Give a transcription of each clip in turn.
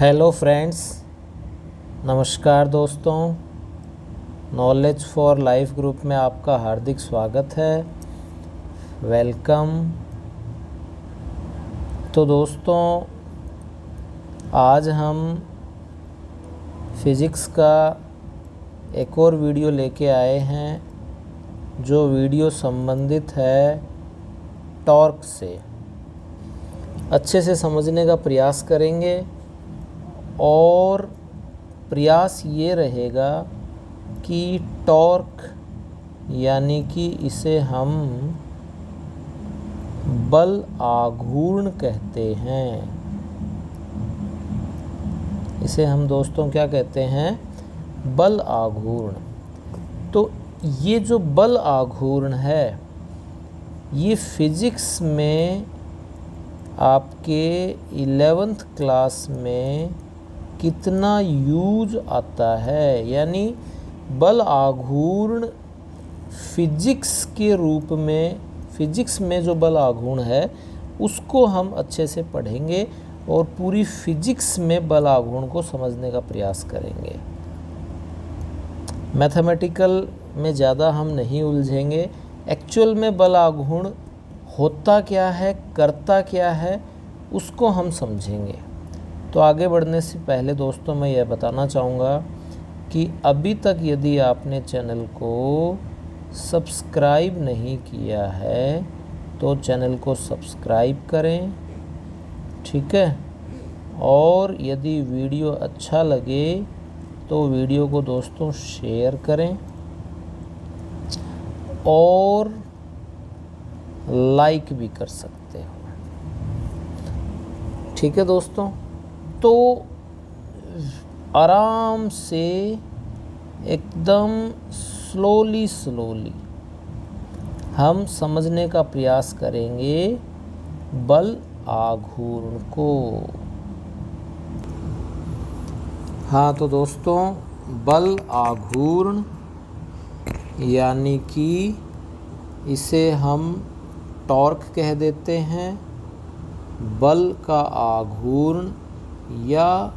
Hello friends, नमस्कार दोस्तों। Knowledge for life group में आपका हार्दिक स्वागत है। वेलकम। तो दोस्तों, आज हम फिज़िक्स का एक और वीडियो लेके आए हैं, जो वीडियो संबंधित है टॉर्क से। अच्छे से समझने का प्रयास करेंगे और प्रयास ये रहेगा कि टॉर्क यानी कि इसे हम बल आघूर्ण कहते हैं। इसे हम दोस्तों क्या कहते हैं? बल आघूर्ण। तो ये जो बल आघूर्ण है, ये फिजिक्स में आपके 11th क्लास में कितना यूज आता है, यानी बल आघूर्ण फिजिक्स के रूप में, फिजिक्स में जो बल आघूर्ण है उसको हम अच्छे से पढ़ेंगे और पूरी फिजिक्स में बल आघूर्ण को समझने का प्रयास करेंगे। मैथमेटिकल में ज़्यादा हम नहीं उलझेंगे। एक्चुअल में बल आघूर्ण होता क्या है, करता क्या है, उसको हम समझेंगे। तो आगे बढ़ने से पहले दोस्तों, मैं यह बताना चाहूँगा कि अभी तक यदि आपने चैनल को सब्सक्राइब नहीं किया है तो चैनल को सब्सक्राइब करें, ठीक है। और यदि वीडियो अच्छा लगे तो वीडियो को दोस्तों शेयर करें और लाइक भी कर सकते हो, ठीक है दोस्तों। तो आराम से एकदम स्लोली हम समझने का प्रयास करेंगे बल आघूर्ण को। हाँ तो दोस्तों, बल आघूर्ण यानी कि इसे हम टॉर्क कह देते हैं। बल का आघूर्ण या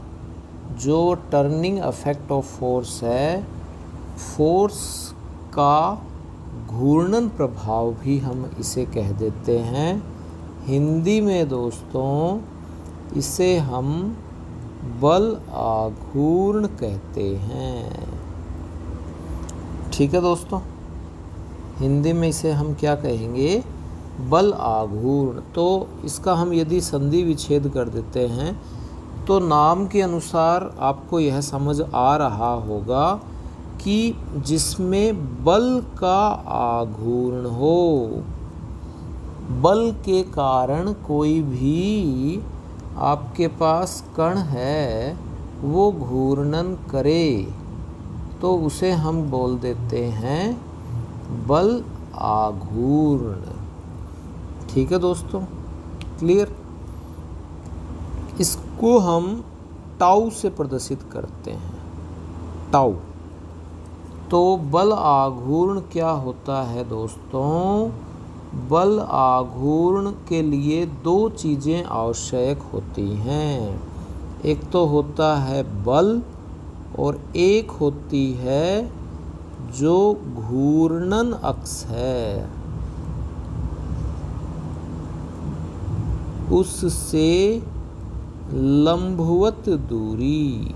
जो टर्निंग इफेक्ट ऑफ फोर्स है, फोर्स का घूर्णन प्रभाव भी हम इसे कह देते हैं। हिंदी में दोस्तों इसे हम बल आघूर्ण कहते हैं, ठीक है दोस्तों। हिंदी में इसे हम क्या कहेंगे? बल आघूर्ण। तो इसका हम यदि संधि विच्छेद कर देते हैं तो नाम के अनुसार आपको यह समझ आ रहा होगा कि जिसमें बल का आघूर्ण हो, बल के कारण कोई भी आपके पास कण है वो घूर्णन करे, तो उसे हम बोल देते हैं बल आघूर्ण, ठीक है दोस्तों। क्लियर? इसको हम टाउ से प्रदर्शित करते हैं, टाउ। तो बल आघूर्ण क्या होता है दोस्तों? बल आघूर्ण के लिए दो चीज़ें आवश्यक होती हैं। एक तो होता है बल और एक होती है जो घूर्णन अक्ष है, उससे लंबवत दूरी।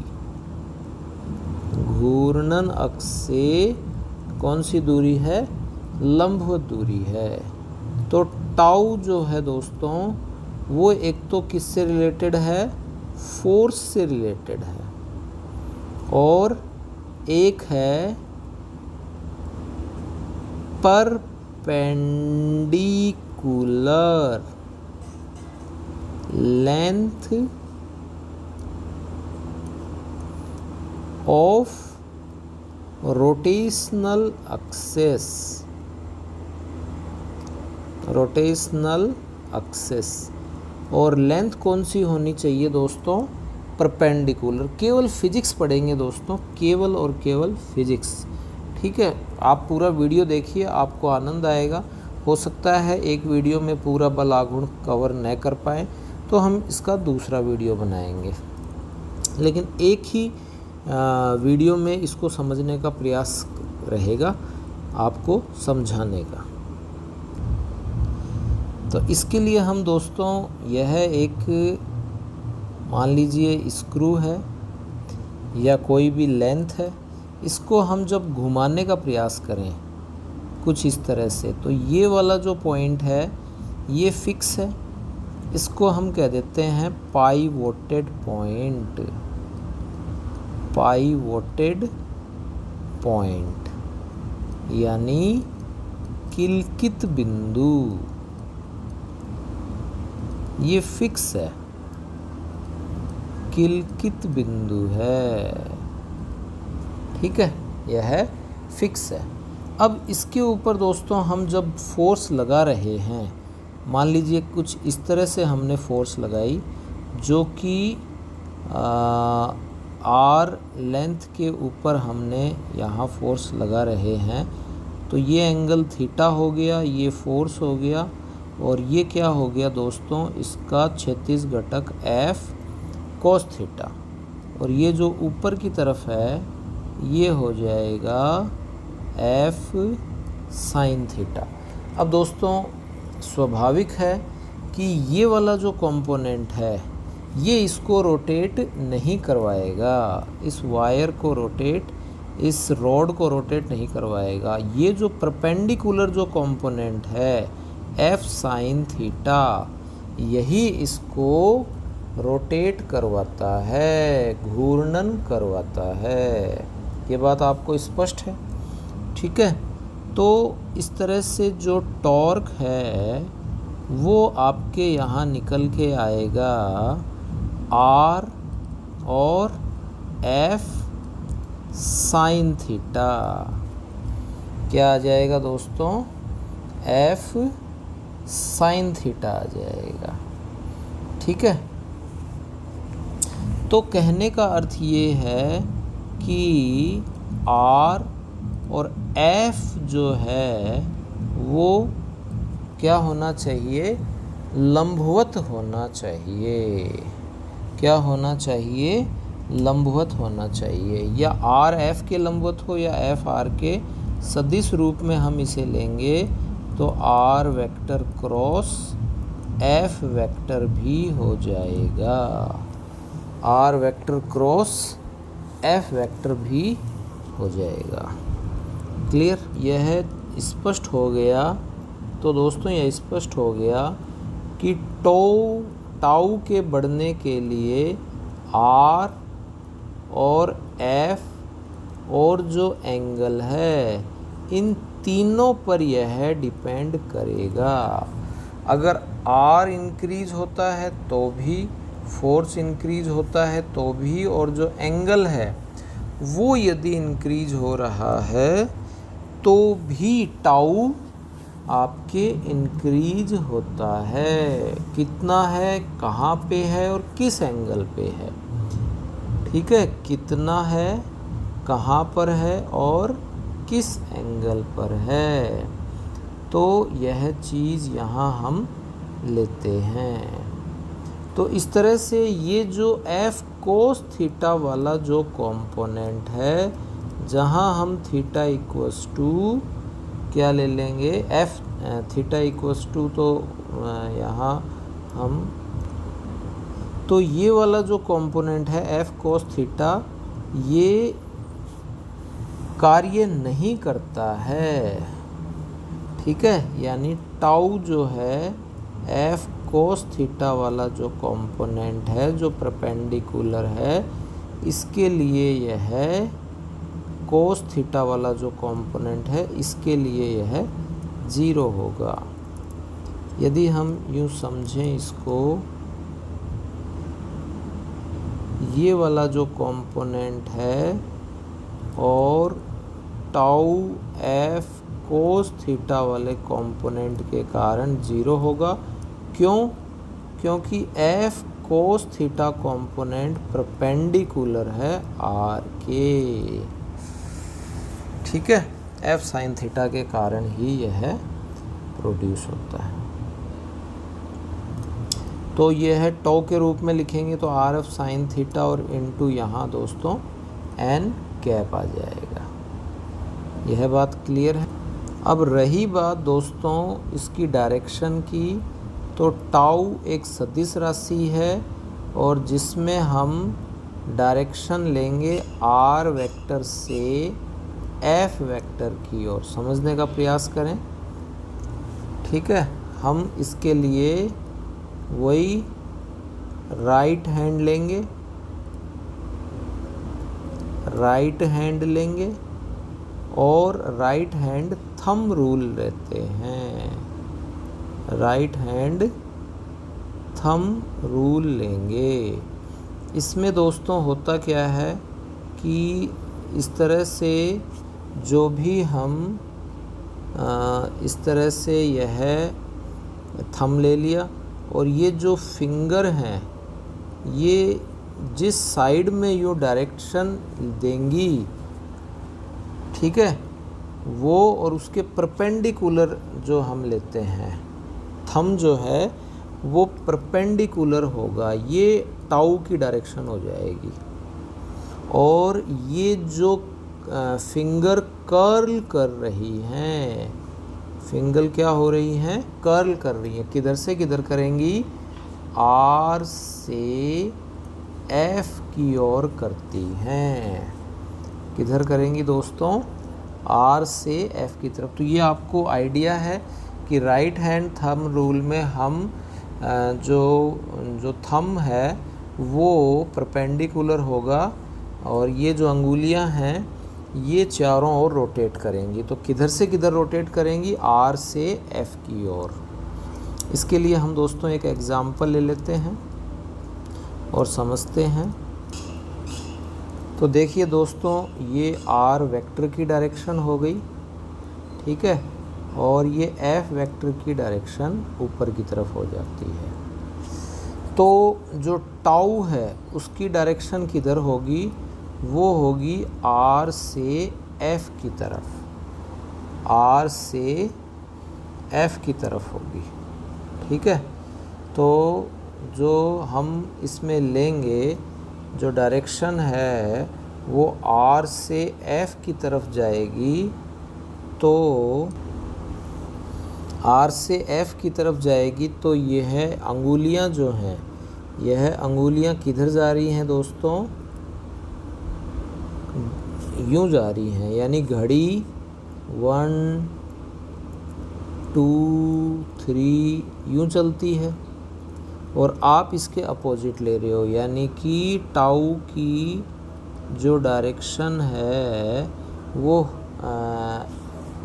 घूर्णन अक्ष से कौन सी दूरी है? लंबवत दूरी है। तो टाउ जो है दोस्तों, वो एक तो किससे रिलेटेड है? फोर्स से रिलेटेड है, और एक है perpendicular, length of rotational axis, rotational axis. और लेंथ कौन सी होनी चाहिए दोस्तों? परपेंडिकुलर। केवल फिजिक्स पढ़ेंगे दोस्तों, केवल और केवल फिजिक्स, ठीक है। आप पूरा वीडियो देखिए, आपको आनंद आएगा। हो सकता है एक वीडियो में पूरा बल आघूर्ण कवर न कर पाए, तो हम इसका दूसरा वीडियो बनाएंगे। लेकिन एक ही वीडियो में इसको समझने का प्रयास रहेगा आपको समझाने का। तो इसके लिए हम दोस्तों, यह एक मान लीजिए स्क्रू है या कोई भी लेंथ है, इसको हम जब घुमाने का प्रयास करें कुछ इस तरह से, तो ये वाला जो पॉइंट है ये फिक्स है, इसको हम कह देते हैं पाइवोटेड पॉइंट। पाइवोटेड पॉइंट यानी किलकित बिंदु, ये फिक्स है, किलकित बिंदु है। ठीक है, यह फिक्स है। अब इसके ऊपर दोस्तों हम जब फोर्स लगा रहे हैं, मान लीजिए कुछ इस तरह से हमने फोर्स लगाई, जो कि आर लेंथ के ऊपर हमने यहाँ फोर्स लगा रहे हैं, तो ये एंगल थीटा हो गया, ये फोर्स हो गया, और ये क्या हो गया दोस्तों, इसका क्षैतिज घटक एफ कोस थीटा, और ये जो ऊपर की तरफ है ये हो जाएगा एफ साइन थीटा। अब दोस्तों स्वाभाविक है कि ये वाला जो कंपोनेंट है ये इसको रोटेट नहीं करवाएगा, इस वायर को रोटेट, इस रॉड को रोटेट नहीं करवाएगा। ये जो परपेंडिकुलर जो कंपोनेंट है एफ साइन थीटा, यही इसको रोटेट करवाता है, घूर्णन करवाता है। ये बात आपको स्पष्ट है? ठीक है, तो इस तरह से जो टॉर्क है वो आपके यहाँ निकल के आएगा आर और एफ साइन थीटा। क्या आ जाएगा दोस्तों? एफ साइन थीटा आ जाएगा। ठीक है, तो कहने का अर्थ ये है कि आर और एफ जो है वो क्या होना चाहिए? लंबवत होना चाहिए। क्या होना चाहिए? लंबवत होना चाहिए। या आर एफ के लंबवत हो या एफ आर के सदिश रूप में हम इसे लेंगे तो R vector cross F vector भी हो जाएगा। R vector cross F vector भी हो जाएगा। क्लियर? यह स्पष्ट हो गया। तो दोस्तों यह स्पष्ट हो गया कि टाउ के बढ़ने के लिए आर और एफ और जो एंगल है इन तीनों पर यह डिपेंड करेगा। अगर आर इंक्रीज होता है तो भी, फोर्स इंक्रीज होता है तो भी, और जो एंगल है वो यदि इंक्रीज हो रहा है तो भी टाउ आपके इंक्रीज होता है। कितना है, कहाँ पे है और किस एंगल पे है। ठीक है, कितना है, कहाँ पर है और किस एंगल पर है, तो यह चीज़ यहाँ हम लेते हैं। तो इस तरह से ये जो एफ कोस थीटा वाला जो कंपोनेंट है, जहाँ हम थीटा इक्वस टू क्या ले लेंगे, एफ थीटा इक्वस टू, तो यहाँ हम, तो ये वाला जो कंपोनेंट है एफ कोस थीटा ये कार्य नहीं करता है। ठीक है, यानी टाउ जो है एफ कोस थीटा वाला जो कंपोनेंट है जो परपेंडिकुलर है, इसके लिए यह कोस थीटा वाला जो कंपोनेंट है इसके लिए यह 0 होगा। यदि हम यूँ समझें इसको, ये वाला जो कंपोनेंट है और टाउ एफ कोस थीटा वाले कंपोनेंट के कारण 0 होगा। क्यों? क्योंकि F cos theta component perpendicular है आर के। ठीक है, एफ साइन थीटा के कारण ही यह प्रोड्यूस होता है। तो ये है टॉ के रूप में लिखेंगे तो आर एफ साइन थीटा और इनटू यहाँ दोस्तों एन कैप आ जाएगा। यह बात क्लियर है। अब रही बात दोस्तों इसकी डायरेक्शन की, तो टाउ एक सदिश राशि है और जिसमें हम डायरेक्शन लेंगे आर वेक्टर से एफ वेक्टर की ओर। समझने का प्रयास करें, ठीक है। हम इसके लिए वही राइट हैंड लेंगे और राइट हैंड थंब रूल लेते हैं। राइट हैंड थंब रूल लेंगे। इसमें दोस्तों होता क्या है कि इस तरह से जो भी हम इस तरह से यह थंब ले लिया और ये जो फिंगर हैं ये जिस साइड में यो डायरेक्शन देंगी, ठीक है, वो और उसके परपेंडिकुलर जो हम लेते हैं थंब जो है वो परपेंडिकुलर होगा, ये टाउ की डायरेक्शन हो जाएगी। और ये जो फिंगर कर्ल कर रही हैं, फिंगर क्या हो रही हैं, कर्ल कर रही हैं। किधर से किधर करेंगी, आर से एफ की ओर करती हैं। किधर करेंगी दोस्तों, आर से एफ की तरफ। तो ये आपको आइडिया है कि राइट हैंड थंब रूल में हम जो थंब है वो परपेंडिकुलर होगा और ये जो अंगुलियां हैं ये चारों ओर रोटेट करेंगी। तो किधर से किधर रोटेट करेंगी, आर से एफ की ओर। इसके लिए हम दोस्तों एक एग्जाम्पल ले लेते हैं और समझते हैं। तो देखिए दोस्तों ये आर वेक्टर की डायरेक्शन हो गई, ठीक है, और ये एफ वेक्टर की डायरेक्शन ऊपर की तरफ हो जाती है। तो जो टाउ है उसकी डायरेक्शन किधर होगी, वो होगी आर से एफ की तरफ, आर से एफ की तरफ होगी, ठीक है। तो जो हम इसमें लेंगे जो डायरेक्शन है वो आर से एफ की तरफ जाएगी। तो आर से एफ की तरफ जाएगी तो यह अंगुलियां जो हैं, यह अंगुलियां किधर जा रही हैं दोस्तों, यूँ जा रही हैं, यानी घड़ी 1 2 3 यूँ चलती है और आप इसके अपोजिट ले रहे हो, यानी कि टाउ की जो डायरेक्शन है वो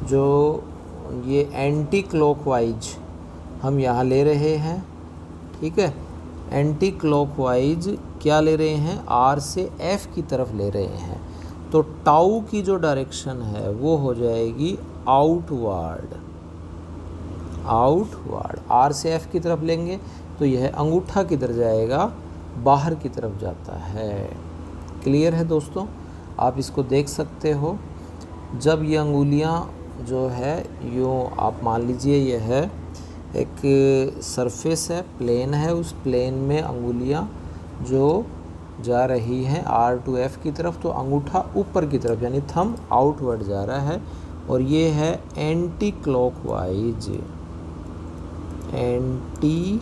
जो ये एंटी क्लॉकवाइज हम यहाँ ले रहे हैं, ठीक है। एंटी क्लॉकवाइज क्या ले रहे हैं, आर से एफ की तरफ ले रहे हैं। तो टाउ की जो डायरेक्शन है वो हो जाएगी आउटवर्ड, आउटवर्ड। आर से एफ की तरफ लेंगे तो यह अंगूठा किधर जाएगा, बाहर की तरफ जाता है। क्लियर है दोस्तों, आप इसको देख सकते हो। जब ये अंगुलियां जो है यूँ आप मान लीजिए यह है एक सरफेस है, प्लेन है, उस प्लेन में अंगुलियां जो जा रही हैं आर टू एफ की तरफ, तो अंगूठा ऊपर की तरफ यानी थंब आउटवर्ड जा रहा है। और ये है anti clockwise, anti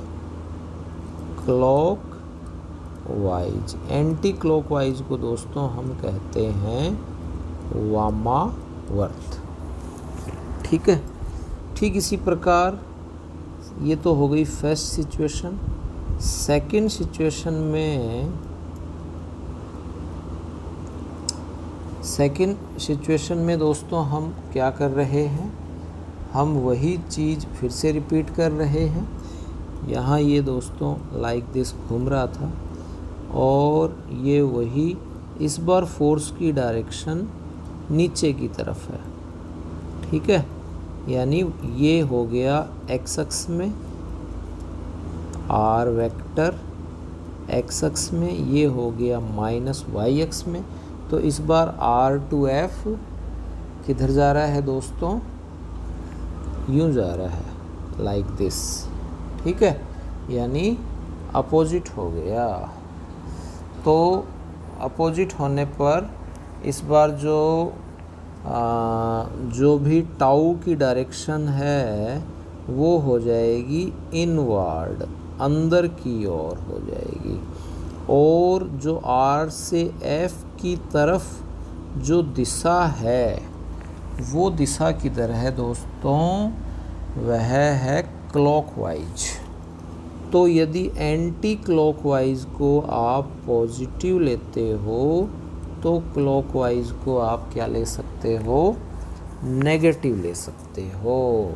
clockwise. Anti clockwise को दोस्तों हम कहते हैं वामावर्त, ठीक है। ठीक इसी प्रकार ये तो हो गई फर्स्ट सिचुएशन। सेकंड सिचुएशन में दोस्तों हम क्या कर रहे हैं, हम वही चीज़ फिर से रिपीट कर रहे हैं। यहाँ ये दोस्तों लाइक दिस घूम रहा था और ये वही, इस बार फोर्स की डायरेक्शन नीचे की तरफ है, ठीक है। यानी ये हो गया एक्स अक्ष में आर वेक्टर, एक्स अक्ष में ये हो गया माइनस वाई अक्ष में। तो इस बार आर टू एफ किधर जा रहा है दोस्तों, यूँ जा रहा है लाइक दिस, ठीक है। यानी अपोजिट हो गया। तो अपोजिट होने पर इस बार जो भी टाउ की डायरेक्शन है वो हो जाएगी इनवर्ड, अंदर की ओर हो जाएगी। और जो आर से एफ की तरफ जो दिशा है वो दिशा किधर है दोस्तों, वह है क्लॉकवाइज। तो यदि एंटी क्लॉकवाइज को आप पॉजिटिव लेते हो तो क्लॉकवाइज को आप क्या ले सकते हो, नेगेटिव ले सकते हो।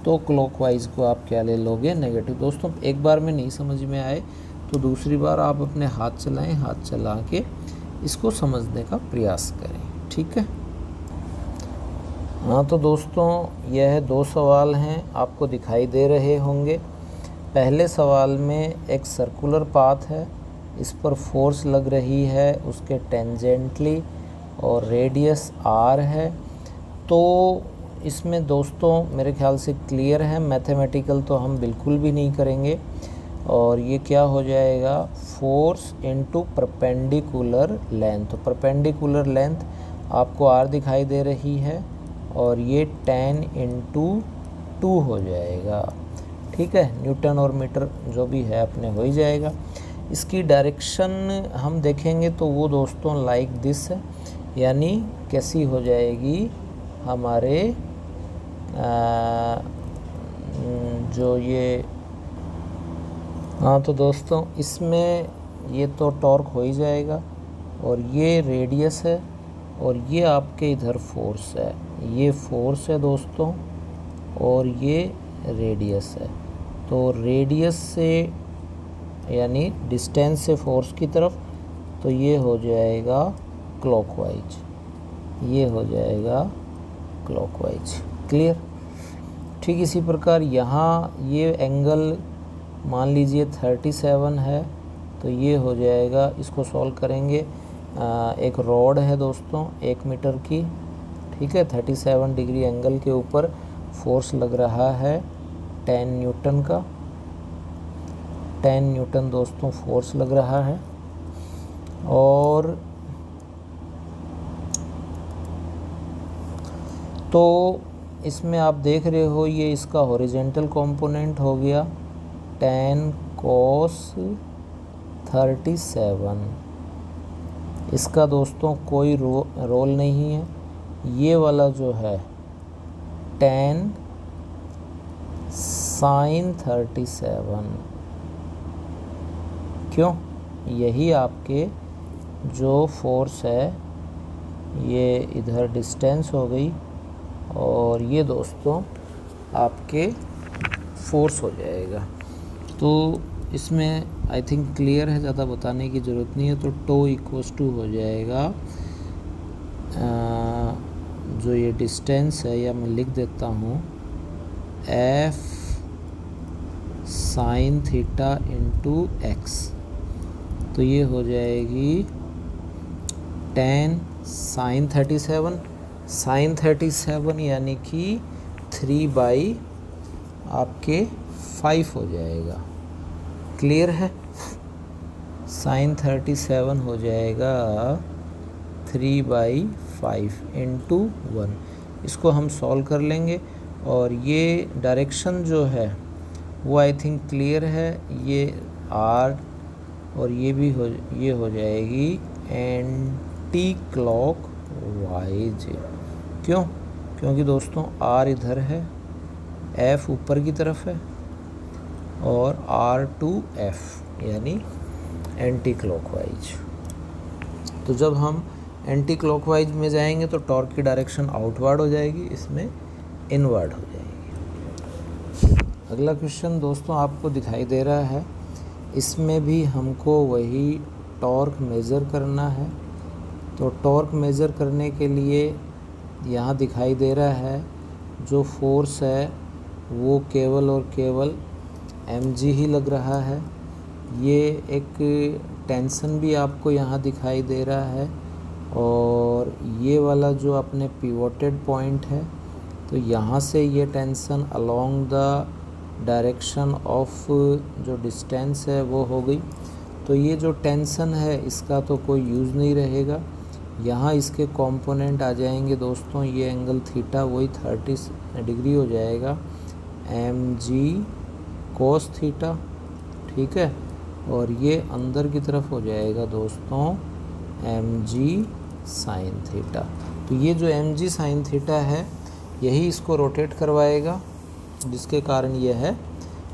तो क्लॉकवाइज को आप क्या ले लोगे, नेगेटिव। दोस्तों एक बार में नहीं समझ में आए तो दूसरी बार आप अपने हाथ चलाएं, हाथ चला के इसको समझने का प्रयास करें, ठीक है। हाँ तो दोस्तों यह 2 सवाल हैं, आपको दिखाई दे रहे होंगे। पहले सवाल में एक सर्कुलर पाथ है, इस पर फोर्स लग रही है उसके टेंजेंटली और रेडियस r है। तो इसमें दोस्तों मेरे ख्याल से क्लियर है, मैथमेटिकल तो हम बिल्कुल भी नहीं करेंगे। और ये क्या हो जाएगा, फोर्स इनटू परपेंडिकुलर लेंथ। तो परपेंडिकुलर लेंथ आपको r दिखाई दे रही है और ये 10 इंटू 2 हो जाएगा, ठीक है। न्यूटन और मीटर जो भी है अपने हो ही जाएगा। इसकी डायरेक्शन हम देखेंगे तो वो दोस्तों लाइक दिस है, यानी कैसी हो जाएगी हमारे जो ये, हाँ तो दोस्तों इसमें ये तो टॉर्क हो ही जाएगा और ये रेडियस है और ये आपके इधर फोर्स है, ये फोर्स है दोस्तों और ये रेडियस है। तो रेडियस से यानी डिस्टेंस से फोर्स की तरफ, तो ये हो जाएगा क्लॉकवाइज, ये हो जाएगा क्लॉकवाइज, क्लियर। ठीक इसी प्रकार यहाँ ये एंगल मान लीजिए 37 है, तो ये हो जाएगा, इसको सॉल्व करेंगे। एक रॉड है दोस्तों 1 मीटर की, ठीक है, 37 डिग्री एंगल के ऊपर फोर्स लग रहा है 10 न्यूटन का, 10 न्यूटन दोस्तों फोर्स लग रहा है। और तो इसमें आप देख रहे हो ये इसका हॉरिजेंटल कंपोनेंट हो गया 10 cos 37। इसका दोस्तों कोई रोल नहीं है। ये वाला जो है 10 sin 37, क्यों, यही आपके जो फोर्स है ये इधर डिस्टेंस हो गई और ये दोस्तों आपके फोर्स हो जाएगा। तो इसमें आई थिंक क्लियर है, ज़्यादा बताने की ज़रूरत नहीं है। तो टो इक्वल्स टू हो जाएगा जो ये डिस्टेंस है, या मैं लिख देता हूँ F sin theta into x. तो ये हो जाएगी 10 sin 37, sin 37 यानी कि 3/5 आपके 5 हो जाएगा, क्लियर है। sin 37 हो जाएगा 3/5 इंटू 1। इसको हम सॉल्व कर लेंगे और ये डायरेक्शन जो है वो आई थिंक क्लियर है। ये R और ये भी ये हो जाएगी एंटी क्लॉक वाइज। क्यों, क्योंकि दोस्तों R इधर है, F ऊपर की तरफ है और R2F यानी एंटी क्लॉकवाइज। तो जब हम एंटी क्लॉकवाइज में जाएंगे तो टॉर्क की डायरेक्शन आउटवर्ड हो जाएगी, इसमें इनवर्ड हो जाएगी। अगला क्वेश्चन दोस्तों आपको दिखाई दे रहा है, इसमें भी हमको वही टॉर्क मेज़र करना है। तो टॉर्क मेज़र करने के लिए यहाँ दिखाई दे रहा है जो फोर्स है वो केवल और केवल mg ही लग रहा है। ये एक टेंशन भी आपको यहाँ दिखाई दे रहा है और ये वाला जो अपने पिवोटेड पॉइंट है, तो यहाँ से ये tension along the direction of जो डिस्टेंस है वो हो गई। तो ये जो टेंशन है इसका तो कोई यूज़ नहीं रहेगा। यहाँ इसके कंपोनेंट आ जाएंगे दोस्तों, ये एंगल थीटा वही 30 डिग्री हो जाएगा, mg cos थीटा, ठीक है। और ये अंदर की तरफ हो जाएगा दोस्तों mg sin थीटा। तो ये जो mg sin थीटा है यही इसको रोटेट करवाएगा, जिसके कारण यह है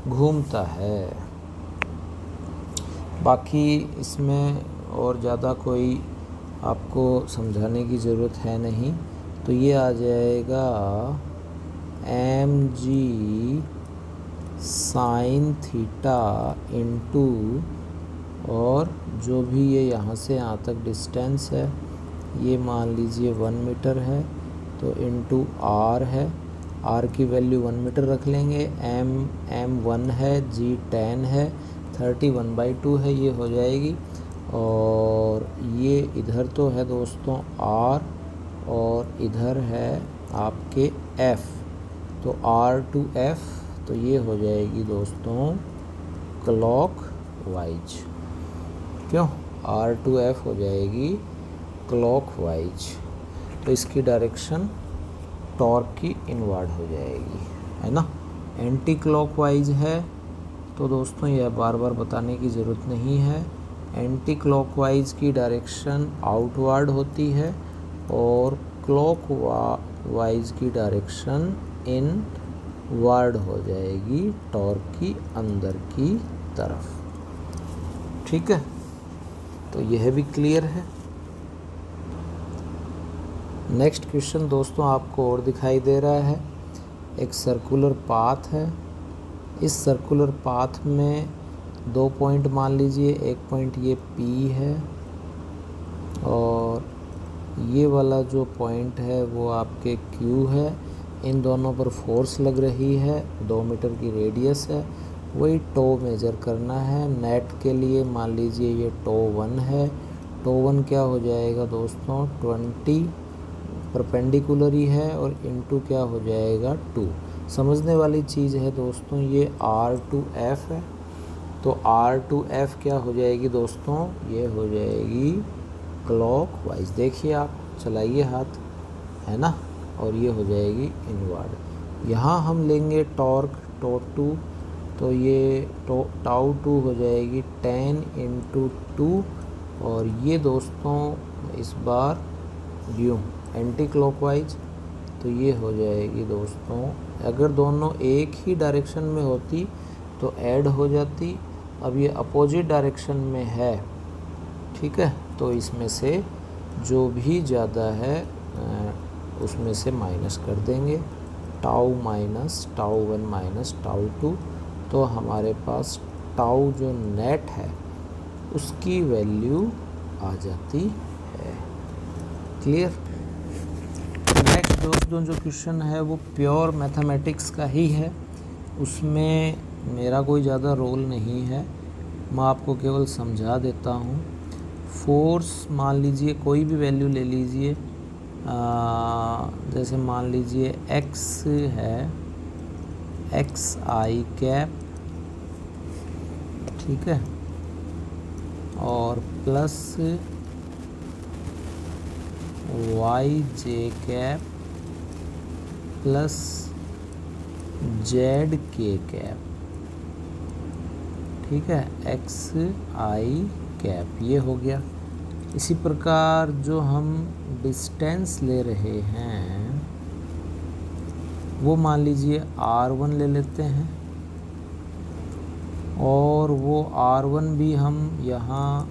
घूमता है। बाकी इसमें और ज़्यादा कोई आपको समझाने की ज़रूरत है नहीं। तो ये आ जाएगा mg sin थीटा इंटू, और जो भी ये यहाँ से यहाँ तक डिस्टेंस है ये मान लीजिए 1 मीटर है, तो इंटू r है, r की वैल्यू 1 मीटर रख लेंगे, m 1 है, g 10 है, 30 1/2 है, ये हो जाएगी। और ये इधर तो है दोस्तों r, और इधर है आपके f, तो r to f, तो ये हो जाएगी दोस्तों क्लॉक वाइज। क्यों? r to f हो जाएगी क्लॉक वाइज, तो इसकी डायरेक्शन टॉर्क की इनवर्ड हो जाएगी, है ना। एंटी क्लॉक वाइज है तो दोस्तों यह बार बार बताने की ज़रूरत नहीं है। एंटी क्लॉकवाइज की डायरेक्शन आउटवर्ड होती है और क्लॉकवाइज की डायरेक्शन इनवर्ड हो जाएगी, टॉर्क की अंदर की तरफ, ठीक है। तो यह भी क्लियर है। नेक्स्ट क्वेश्चन दोस्तों आपको और दिखाई दे रहा है, एक सर्कुलर पाथ है। इस सर्कुलर पाथ में 2 पॉइंट मान लीजिए, एक पॉइंट ये P है और ये वाला जो पॉइंट है वो आपके Q है। इन दोनों पर फोर्स लग रही है, 2 मीटर की रेडियस है, वही टो मेजर करना है। नेट के लिए मान लीजिए ये टो 1 है, टो 1 क्या हो जाएगा दोस्तों 20 परपेंडिकुलर ही है, और इनटू क्या हो जाएगा 2। समझने वाली चीज़ है दोस्तों, ये R to F है, तो R to F क्या हो जाएगी दोस्तों, ये हो जाएगी क्लॉक वाइज। देखिए आप चलाइए हाथ, है ना, और ये हो जाएगी इनवर्ड। यहाँ हम लेंगे टॉर्क टो 2, तो ये टाउ 2 हो जाएगी 10 × 2, और ये दोस्तों इस बार यूँ एंटी क्लॉकवाइज, तो ये हो जाएगी दोस्तों, अगर दोनों एक ही डायरेक्शन में होती तो ऐड हो जाती, अब ये अपोजिट डायरेक्शन में है, ठीक है। तो इसमें से जो भी ज़्यादा है उसमें से माइनस कर देंगे, tau minus tau 1 minus tau 2, तो हमारे पास टाउ जो नेट है उसकी वैल्यू आ जाती है। क्लियर। नेक्स्ट दोस्तों जो क्वेश्चन है वो प्योर मैथमेटिक्स का ही है, उसमें मेरा कोई ज़्यादा रोल नहीं है, मैं आपको केवल समझा देता हूँ। फोर्स मान लीजिए कोई भी वैल्यू ले लीजिए, जैसे मान लीजिए x है, xi कैप, ठीक है, और plus yj cap plus zk cap, ठीक है, xi कैप, ये हो गया। इसी प्रकार जो हम डिस्टेंस ले रहे हैं वो मान लीजिए r1 ले लेते हैं, और वो r1 भी हम यहाँ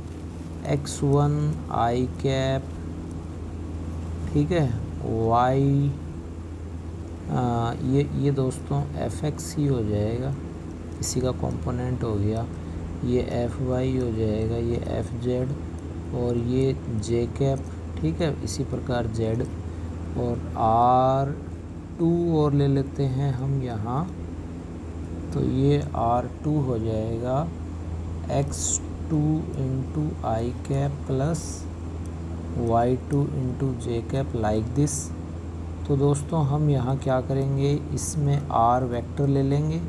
x1 i कैप, ठीक है, y ये दोस्तों fx ही हो जाएगा, इसी का कंपोनेंट हो गया, ये fy हो जाएगा, ये fz, और ये j कैप, ठीक है, इसी प्रकार z, और r2 और ले लेते हैं हम यहाँ, तो ये r2 हो जाएगा x2 × i cap plus y2 × j cap, like this. तो दोस्तों हम यहाँ क्या करेंगे, इसमें r वेक्टर ले लेंगे,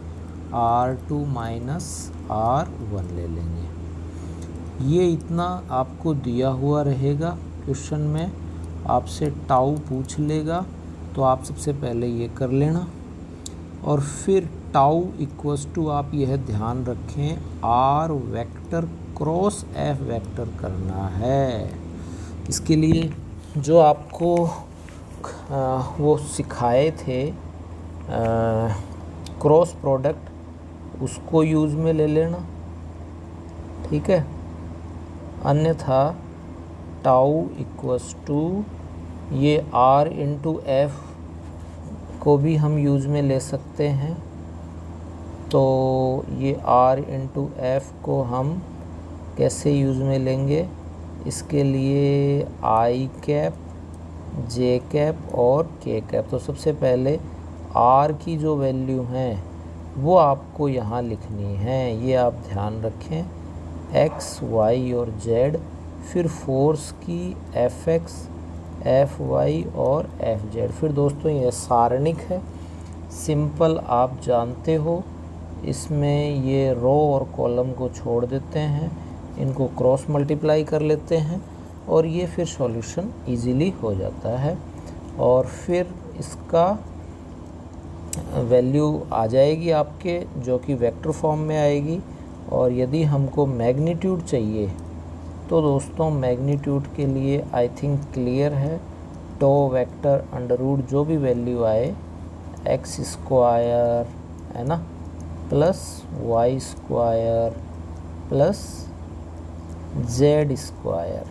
R2 माइनस R1 ले लेंगे। ये इतना आपको दिया हुआ रहेगा क्वेश्चन में, आपसे टाउ पूछ लेगा तो आप सबसे पहले ये कर लेना, और फिर टाउ इक्वल्स टू आप यह ध्यान रखें R vector cross F vector करना है। इसके लिए जो आपको वो सिखाए थे क्रॉस प्रोडक्ट, उसको यूज़ में ले लेना, ठीक है। अन्यथा टाउ इक्वल्स टू ये R इंटू F को भी हम यूज़ में ले सकते हैं। तो ये R इंटू F को हम कैसे यूज़ में लेंगे, इसके लिए I कैप, J कैप और K कैप। तो सबसे पहले R की जो वैल्यू हैं वो आपको यहाँ लिखनी है, ये आप ध्यान रखें, X, Y और Z, फिर फोर्स की Fx, Fy और Fz। फिर दोस्तों ये सारणिक है, सिंपल आप जानते हो। इसमें ये रो और कॉलम को छोड़ देते हैं, इनको क्रॉस मल्टीप्लाई कर लेते हैं और ये फिर सॉल्यूशन इजीली हो जाता है। और फिर इसका वैल्यू आ जाएगी आपके, जो कि वेक्टर फॉर्म में आएगी। और यदि हमको मैग्नीट्यूड चाहिए तो दोस्तों मैग्नीट्यूड के लिए आई थिंक क्लियर है, टो वेक्टर अंडर रूट जो भी वैल्यू आए, एक्स स्क्वायर है ना, plus Y square plus Z square.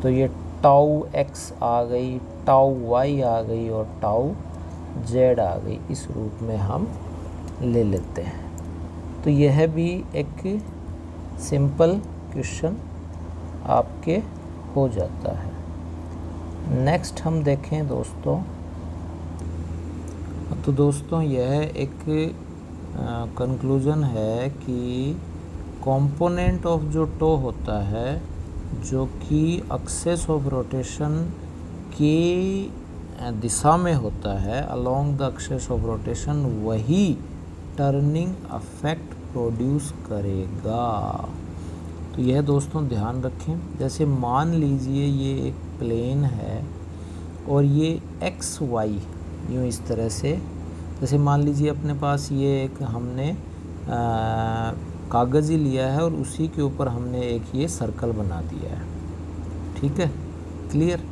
तो ये टाउ एक्स आ गई, टाउ वाई आ गई और टाउ जेड आ गई, इस रूप में हम ले लेते हैं। तो यह भी एक सिंपल क्वेश्चन आपके हो जाता है। नेक्स्ट हम देखें दोस्तों, तो दोस्तों यह एक कंक्लूज़न है कि कंपोनेंट ऑफ जो टो होता है, जो कि एक्सेस ऑफ रोटेशन के दिशा में होता है, along the axis of rotation, वही टर्निंग इफेक्ट प्रोड्यूस करेगा। तो यह दोस्तों ध्यान रखें। जैसे मान लीजिए ये एक प्लेन है और ये एक्स वाई यूँ इस तरह से, जैसे मान लीजिए अपने पास ये एक हमने कागज़ ही लिया है और उसी के ऊपर हमने एक ये सर्कल बना दिया है, ठीक है, क्लियर।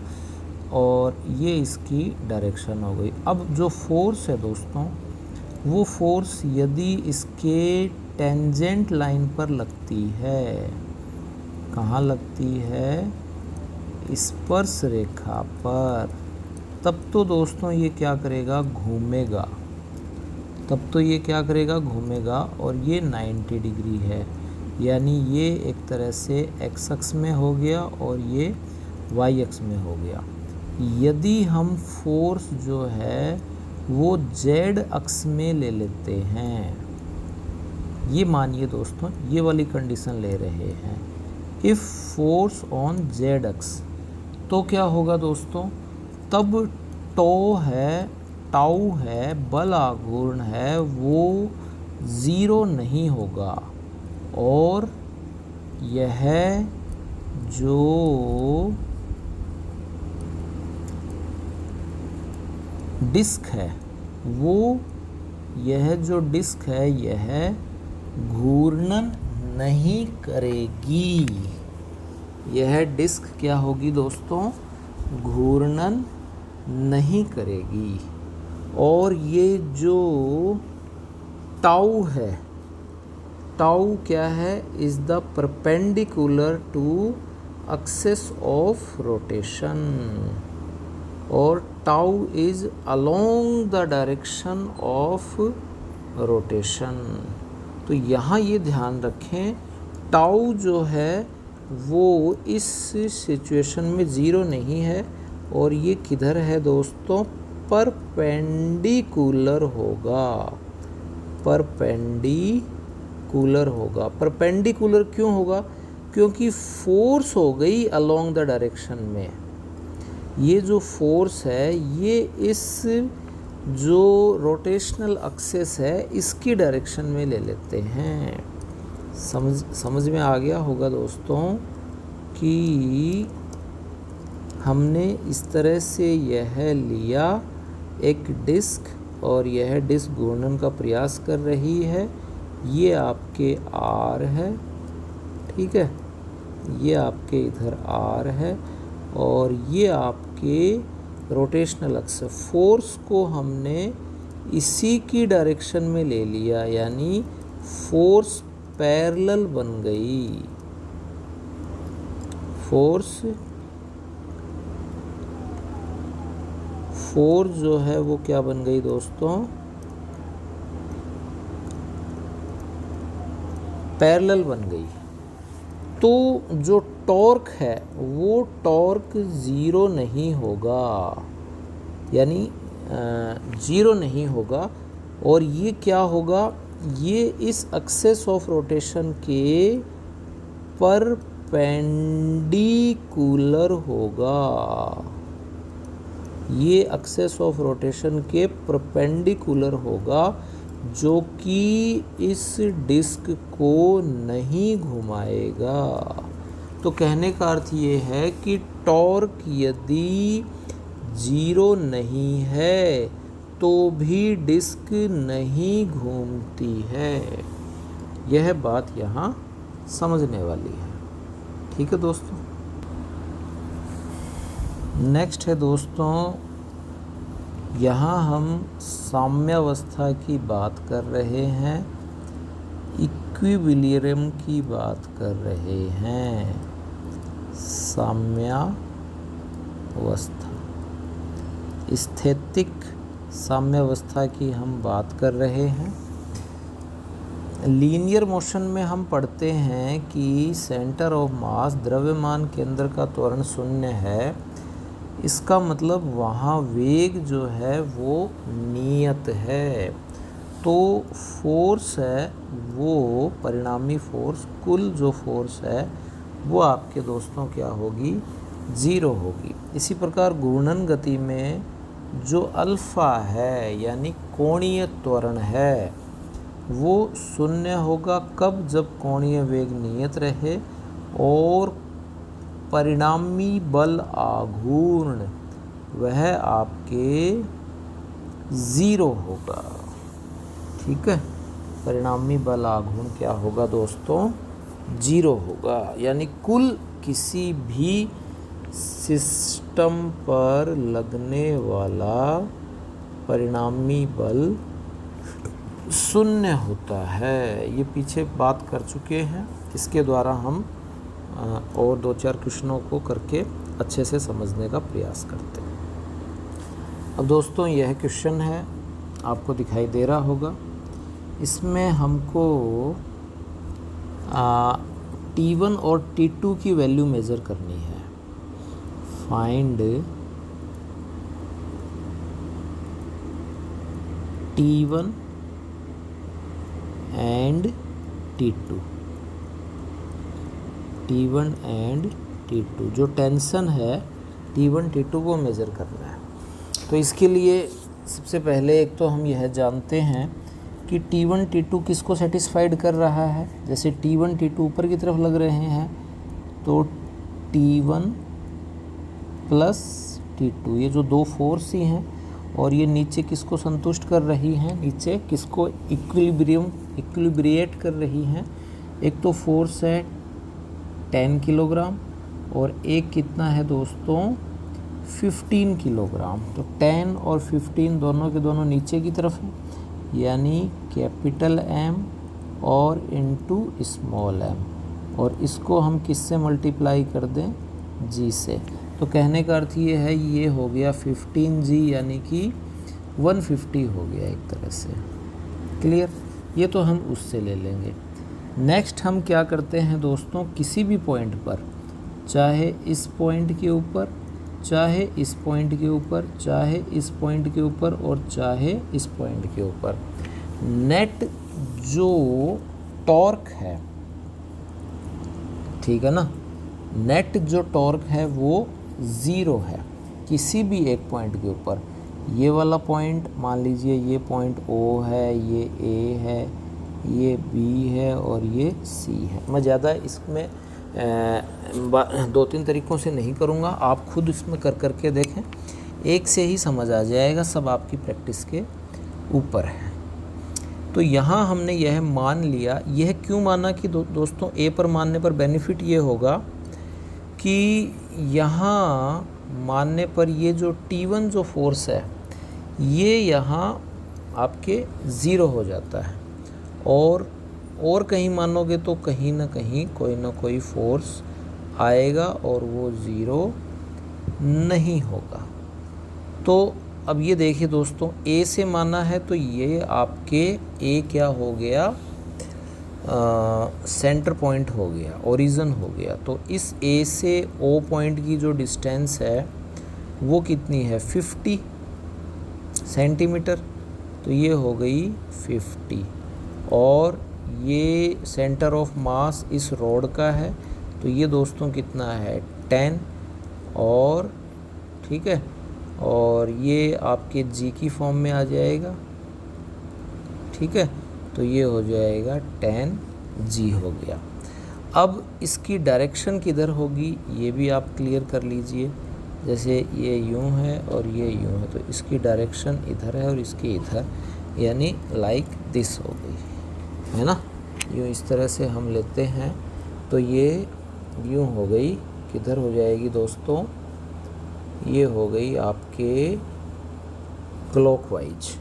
और ये इसकी डायरेक्शन हो गई। अब जो फोर्स है दोस्तों, वो फोर्स यदि इसके टेंजेंट लाइन पर लगती है, कहाँ लगती है, स्पर्श रेखा पर, तब तो दोस्तों ये क्या करेगा, घूमेगा। तब तो ये क्या करेगा, घूमेगा। और ये 90 डिग्री है, यानी ये एक तरह से एक्स अक्ष में हो गया और ये वाई अक्ष में हो गया। यदि हम फोर्स जो है वो जेड अक्ष में ले लेते हैं, ये मानिए दोस्तों ये वाली कंडीशन ले रहे हैं, इफ़ फोर्स ऑन जेड अक्ष, तो क्या होगा दोस्तों, तब टो है, टाउ है, बल आघूर्ण है, वो ज़ीरो नहीं होगा। और यह जो डिस्क है वो, यह जो डिस्क है यह घूर्णन नहीं करेगी। यह डिस्क क्या होगी दोस्तों, घूर्णन नहीं करेगी। और ये जो टाउ है, टाउ क्या है, is the perpendicular to axis of rotation, और tau is along the direction of rotation. तो यहाँ ये ध्यान रखें, टाउ जो है वो इस सिचुएशन में ज़ीरो नहीं है, और ये किधर है दोस्तों, परपेंडिकुलर होगा, परपेंडिकुलर होगा। परपेंडिकुलर क्यों होगा, क्योंकि फोर्स हो गई अलोंग द डायरेक्शन में। ये जो फोर्स है ये इस जो रोटेशनल एक्सेस है इसकी डायरेक्शन में ले लेते हैं। समझ में आ गया होगा दोस्तों कि हमने इस तरह से यह लिया एक डिस्क, और यह डिस्क घूर्णन का प्रयास कर रही है। ये आपके आर है, ठीक है, ये आपके इधर आर है, और ये आपके रोटेशनल एक्सेस। फोर्स को हमने इसी की डायरेक्शन में ले लिया, यानी फोर्स पैरेलल बन गई। फोर्स जो है वो क्या बन गई दोस्तों, पैरेलल बन गई। तो जो टॉर्क है वो टॉर्क ज़ीरो नहीं होगा, यानी ज़ीरो नहीं होगा, और ये क्या होगा, ये इस एक्सेस ऑफ रोटेशन के परपेंडिकुलर होगा। ये एक्सेस ऑफ रोटेशन के परपेंडिकुलर होगा, जो कि इस डिस्क को नहीं घुमाएगा। तो कहने का अर्थ ये है कि टॉर्क यदि ज़ीरो नहीं है तो भी डिस्क नहीं घूमती है। यह बात यहाँ समझने वाली है, ठीक है दोस्तों। नेक्स्ट है दोस्तों, यहाँ हम साम्यावस्था की बात कर रहे हैं, इक्विलिब्रियम की बात कर रहे हैं। साम्यावस्था, स्थैतिक साम्यावस्था की हम बात कर रहे हैं। लीनियर मोशन में हम पढ़ते हैं कि सेंटर ऑफ मास, द्रव्यमान केंद्र का त्वरण शून्य है। इसका मतलब वहाँ वेग जो है वो नियत है। तो फोर्स है वो परिणामी फोर्स, कुल जो फोर्स है वो आपके दोस्तों क्या होगी, ज़ीरो होगी। इसी प्रकार घूर्णन गति में जो अल्फा है यानी कोणीय त्वरण है वो शून्य होगा। कब? जब कोणीय वेग नियत रहे और परिणामी बल आघूर्ण वह आपके ज़ीरो होगा, ठीक है। परिणामी बल आघूर्ण क्या होगा दोस्तों, ज़ीरो होगा। यानी कुल किसी भी सिस्टम पर लगने वाला परिणामी बल शून्य होता है। ये पीछे बात कर चुके हैं, इसके द्वारा हम और 2-4 क्वेश्चनों को करके अच्छे से समझने का प्रयास करते हैं। अब दोस्तों यह क्वेश्चन है, आपको दिखाई दे रहा होगा। इसमें हमको T1 और T2 की वैल्यू मेज़र करनी है। Find T1 and T2, T1 and T2 जो टेंशन है T1 T2 को मेज़र करना है। तो इसके लिए सबसे पहले एक तो हम यह जानते हैं कि T1 T2 किसको सेटिस्फाइड कर रहा है। जैसे T1 T2 ऊपर की तरफ लग रहे हैं तो T1 प्लस T2 ये जो दो फोर्स ही हैं, और ये नीचे किसको संतुष्ट कर रही हैं, नीचे किसको इक्विलिब्रिएट कर रही हैं। एक तो फोर्स है 10 किलोग्राम और एक कितना है दोस्तों 15 किलोग्राम। तो 10 और 15 दोनों के दोनों नीचे की तरफ हैं, यानी कैपिटल M और इनटू स्मॉल m, और इसको हम किससे मल्टीप्लाई कर दें, G से। तो कहने का अर्थ ये है, ये हो गया 15G यानी कि 150 हो गया एक तरह से। क्लियर? ये तो हम उससे ले लेंगे। नेक्स्ट हम क्या करते हैं दोस्तों, किसी भी पॉइंट पर, चाहे इस पॉइंट के ऊपर, चाहे इस पॉइंट के ऊपर, चाहे इस पॉइंट के ऊपर और चाहे इस पॉइंट के ऊपर, नेट जो टॉर्क है, ठीक है ना, नेट जो टॉर्क है वो ज़ीरो है किसी भी एक पॉइंट के ऊपर। ये वाला पॉइंट मान लीजिए ये पॉइंट O है, ये A है, ये B है और ये C है। मैं ज़्यादा इसमें 2-3 तरीक़ों से नहीं करूँगा, आप खुद इसमें कर करके देखें, एक से ही समझ आ जाएगा, सब आपकी प्रैक्टिस के ऊपर है। तो यहाँ हमने यह मान लिया। यह क्यों माना कि दोस्तों A पर मानने पर बेनिफिट ये होगा कि यहाँ मानने पर ये जो T1 जो फोर्स है ये यहाँ आपके ज़ीरो हो जाता है, और कहीं मानोगे तो कहीं ना कहीं कोई ना कोई फोर्स आएगा और वो ज़ीरो नहीं होगा। तो अब ये देखिए दोस्तों, A से माना है तो ये आपके A क्या हो गया, सेंटर पॉइंट हो गया, ओरिजिन हो गया। तो इस A से O पॉइंट की जो डिस्टेंस है वो कितनी है, 50 सेंटीमीटर। तो ये हो गई 50, और ये सेंटर ऑफ मास इस रॉड का है, तो ये दोस्तों कितना है, 10, और ठीक है, और ये आपके G की फॉर्म में आ जाएगा, ठीक है। तो ये हो जाएगा 10G हो गया। अब इसकी डायरेक्शन किधर होगी ये भी आप क्लियर कर लीजिए। जैसे ये यूँ है और ये यूँ है, तो इसकी डायरेक्शन इधर है और इसकी इधर, यानी लाइक दिस हो गई, है ना। यूँ इस तरह से हम लेते हैं, तो ये यूँ हो गई, किधर हो जाएगी दोस्तों, ये हो गई आपके क्लॉकवाइज।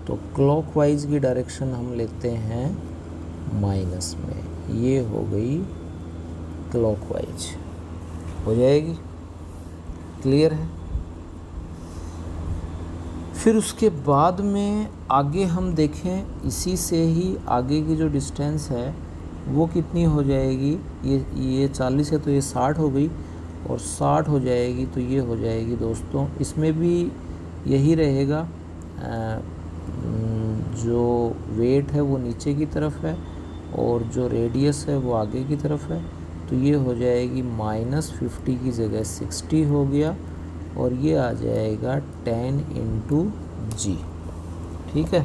तो क्लॉकवाइज की डायरेक्शन हम लेते हैं माइनस में, ये हो गई क्लॉकवाइज, हो जाएगी, क्लियर है। फिर उसके बाद में आगे हम देखें, इसी से ही आगे की जो डिस्टेंस है वो कितनी हो जाएगी, ये 40 है तो ये 60 हो गई, और 60 हो जाएगी तो ये हो जाएगी दोस्तों, इसमें भी यही रहेगा, जो वेट है वो नीचे की तरफ है और जो रेडियस है वो आगे की तरफ है। तो ये हो जाएगी -50 की जगह 60 हो गया, और ये आ जाएगा 10 × G, ठीक है।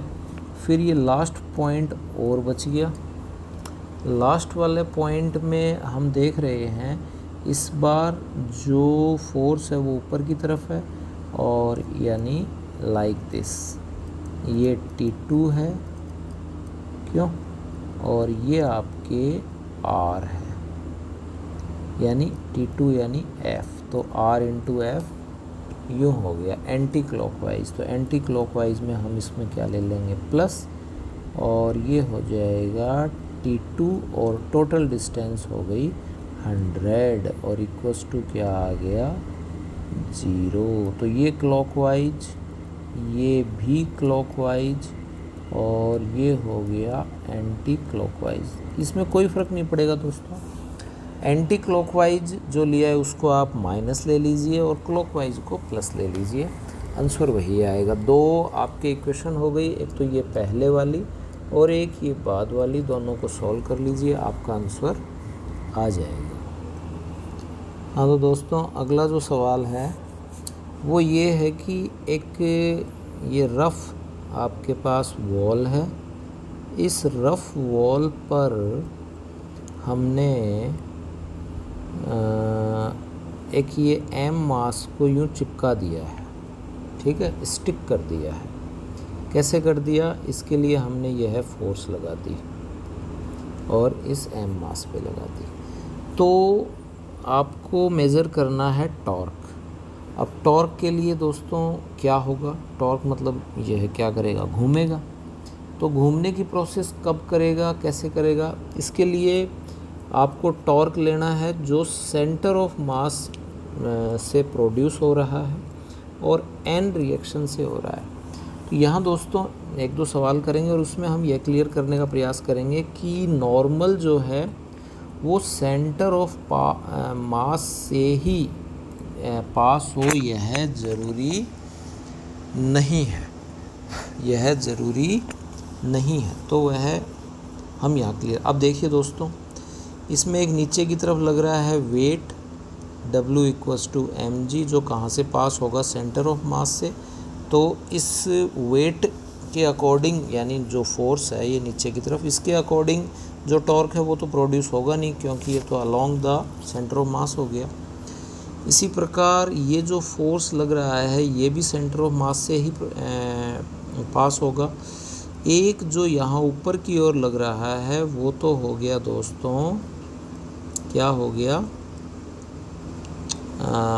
फिर ये लास्ट पॉइंट और बच गया। लास्ट वाले पॉइंट में हम देख रहे हैं इस बार जो फोर्स है वो ऊपर की तरफ है, और यानी लाइक दिस, ये T2 है, क्यों, और ये आपके R है, यानी T2 यानी F, तो R × F यूँ हो गया एंटी क्लॉकवाइज। तो एंटी क्लॉकवाइज में हम इसमें क्या ले लेंगे, प्लस, और ये हो जाएगा T2, और टोटल डिस्टेंस हो गई 100, और इक्वल्स टू क्या आ गया, 0। तो ये क्लॉकवाइज, ये भी क्लॉकवाइज, और ये हो गया एंटी क्लॉकवाइज। इसमें कोई फ़र्क नहीं पड़ेगा दोस्तों, एंटी क्लॉकवाइज जो लिया है उसको आप माइनस ले लीजिए और क्लॉकवाइज को प्लस ले लीजिए, आंसर वही आएगा। 2 आपके इक्वेशन हो गई, एक तो ये पहले वाली और एक ये बाद वाली, दोनों को सॉल्व कर लीजिए, आपका आंसर आ जाएगा। हाँ तो दोस्तों, अगला जो सवाल है वो ये है कि एक ये रफ़ आपके पास वॉल है, इस रफ़ वॉल पर हमने एक ये M मास को यूँ चिपका दिया है, ठीक है, स्टिक कर दिया है। कैसे कर दिया, इसके लिए हमने यह फोर्स लगा दी और इस M मास पे लगा दी। तो आपको मेज़र करना है टॉर्क। अब टॉर्क के लिए दोस्तों क्या होगा, टॉर्क मतलब यह क्या करेगा, घूमेगा। तो घूमने की प्रोसेस कब करेगा, कैसे करेगा, इसके लिए आपको टॉर्क लेना है जो सेंटर ऑफ मास से प्रोड्यूस हो रहा है और एन रिएक्शन से हो रहा है। तो यहाँ दोस्तों 1-2 सवाल करेंगे और उसमें हम यह क्लियर करने का प्रयास करेंगे कि नॉर्मल जो है वो सेंटर ऑफ मास से ही पास हो, यह ज़रूरी नहीं है, यह ज़रूरी नहीं है। तो वह हम यहाँ क्लियर। अब देखिए दोस्तों, इसमें एक नीचे की तरफ लग रहा है वेट W = mg, जो कहाँ से पास होगा, सेंटर ऑफ मास से। तो इस वेट के अकॉर्डिंग, यानी जो फोर्स है ये नीचे की तरफ, इसके अकॉर्डिंग जो टॉर्क है वो तो प्रोड्यूस होगा नहीं, क्योंकि ये तो अलोंग द सेंटर ऑफ मास हो गया। इसी प्रकार ये जो फोर्स लग रहा है ये भी सेंटर ऑफ मास से ही पास होगा। एक जो यहाँ ऊपर की ओर लग रहा है वो तो हो गया दोस्तों, क्या हो गया,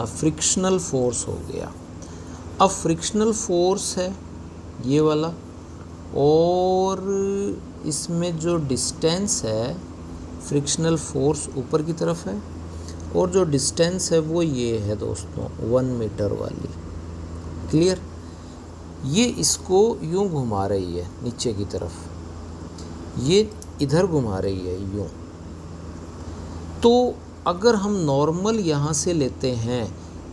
फ्रिक्शनल फोर्स हो गया। अब फ्रिक्शनल फोर्स है ये वाला, और इसमें जो डिस्टेंस है, फ्रिक्शनल फोर्स ऊपर की तरफ है और जो डिस्टेंस है वो ये है दोस्तों 1 मीटर वाली। क्लियर? ये इसको यूं घुमा रही है नीचे की तरफ, ये इधर घुमा रही है यूं। तो अगर हम नॉर्मल यहाँ से लेते हैं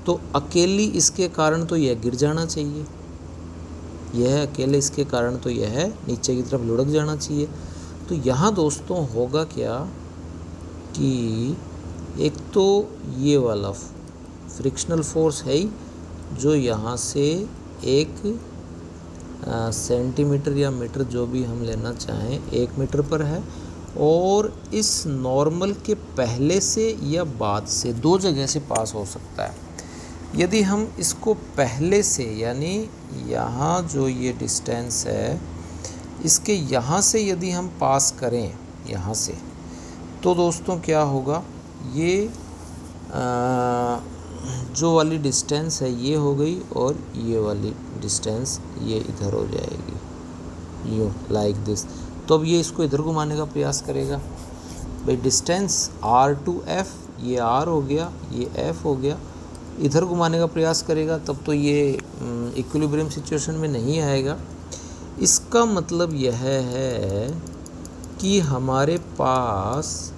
तो अकेली इसके कारण तो यह गिर जाना चाहिए, यह अकेले इसके कारण तो यह नीचे की तरफ लुढ़क जाना चाहिए। तो यहाँ दोस्तों होगा क्या कि एक तो ये वाला फ्रिक्शनल फोर्स है ही, जो यहाँ से 1 सेंटीमीटर या मीटर जो भी हम लेना चाहें 1 मीटर पर है, और इस नॉर्मल के पहले से या बाद से 2 जगह से पास हो सकता है। यदि हम इसको पहले से, यानी यहाँ जो ये डिस्टेंस है इसके यहाँ से यदि हम पास करें यहाँ से, तो दोस्तों क्या होगा, ये जो वाली डिस्टेंस है ये हो गई और ये वाली डिस्टेंस ये इधर हो जाएगी, यूँ लाइक दिस। तो अब ये इसको इधर घुमाने का प्रयास करेगा। भाई डिस्टेंस R to F, ये R हो गया, ये F हो गया, इधर घुमाने का प्रयास करेगा, तब तो ये इक्विलिब्रियम सिचुएशन में नहीं आएगा। इसका मतलब यह है कि हमारे पास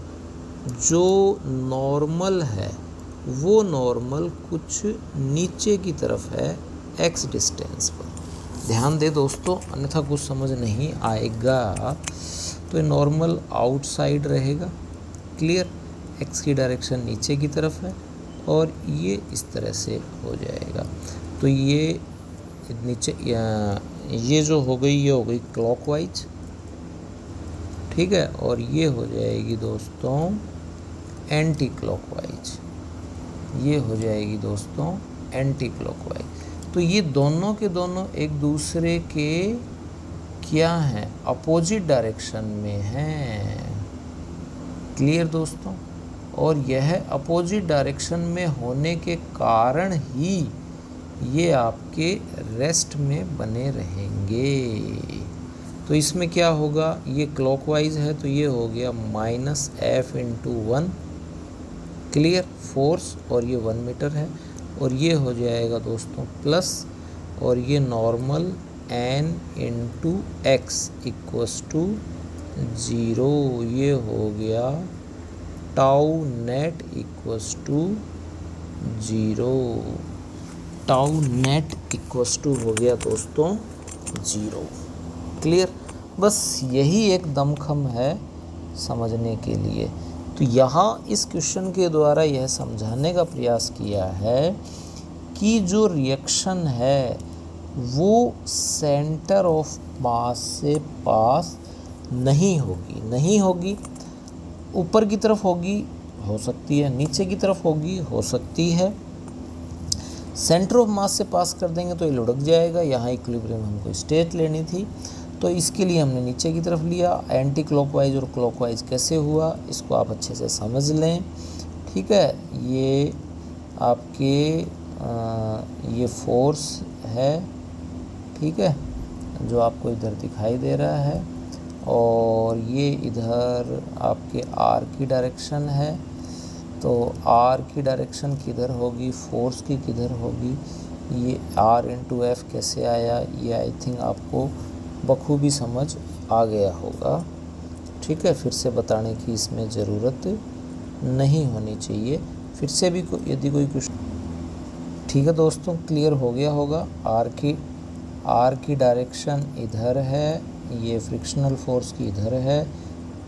जो नॉर्मल है वो नॉर्मल कुछ नीचे की तरफ है x डिस्टेंस पर। ध्यान दे दोस्तों, अन्यथा कुछ समझ नहीं आएगा। तो ये नॉर्मल आउटसाइड रहेगा। क्लियर? x की डायरेक्शन नीचे की तरफ है और ये इस तरह से हो जाएगा। तो ये नीचे, ये जो हो गई ये हो गई क्लॉकवाइज, ठीक है, और ये हो जाएगी दोस्तों एंटी क्लॉकवाइज, ये हो जाएगी दोस्तों एंटी क्लॉकवाइज। तो ये दोनों के दोनों एक दूसरे के क्या हैं, अपोजिट डायरेक्शन में हैं। क्लियर दोस्तों? और यह अपोजिट डायरेक्शन में होने के कारण ही ये आपके रेस्ट में बने रहेंगे। तो इसमें क्या होगा, ये क्लॉकवाइज है तो ये हो गया -F/1, क्लियर, फोर्स, और ये 1 मीटर है, और ये हो जाएगा दोस्तों प्लस, और ये नॉर्मल N/x = 0, ये हो गया टाउ नेट = 0, टाउ नेट हो गया दोस्तों 0। क्लियर? बस यही एक दमखम है समझने के लिए। तो यहाँ इस क्वेश्चन के द्वारा यह समझाने का प्रयास किया है कि जो रिएक्शन है वो सेंटर ऑफ मास से पास नहीं होगी, ऊपर की तरफ होगी, हो सकती है, नीचे की तरफ होगी, हो सकती है। सेंटर ऑफ मास से पास कर देंगे तो ये लुढ़क जाएगा। यहाँ इक्विलिब्रियम हमको स्टेट लेनी थी, तो इसके लिए हमने नीचे की तरफ लिया। एंटी क्लॉकवाइज और क्लॉकवाइज कैसे हुआ इसको आप अच्छे से समझ लें, ठीक है। ये आपके ये फोर्स है, ठीक है, जो आपको इधर दिखाई दे रहा है, और ये इधर आपके R की डायरेक्शन है। तो R की डायरेक्शन किधर होगी, फोर्स की किधर होगी, ये R/F कैसे आया, ये आई थिंक आपको बखूबी समझ आ गया होगा, ठीक है। फिर से बताने की इसमें ज़रूरत नहीं होनी चाहिए। फिर से भी यदि कोई कुछ, ठीक है दोस्तों, क्लियर हो गया होगा। R की डायरेक्शन इधर है, ये फ्रिक्शनल फोर्स की इधर है,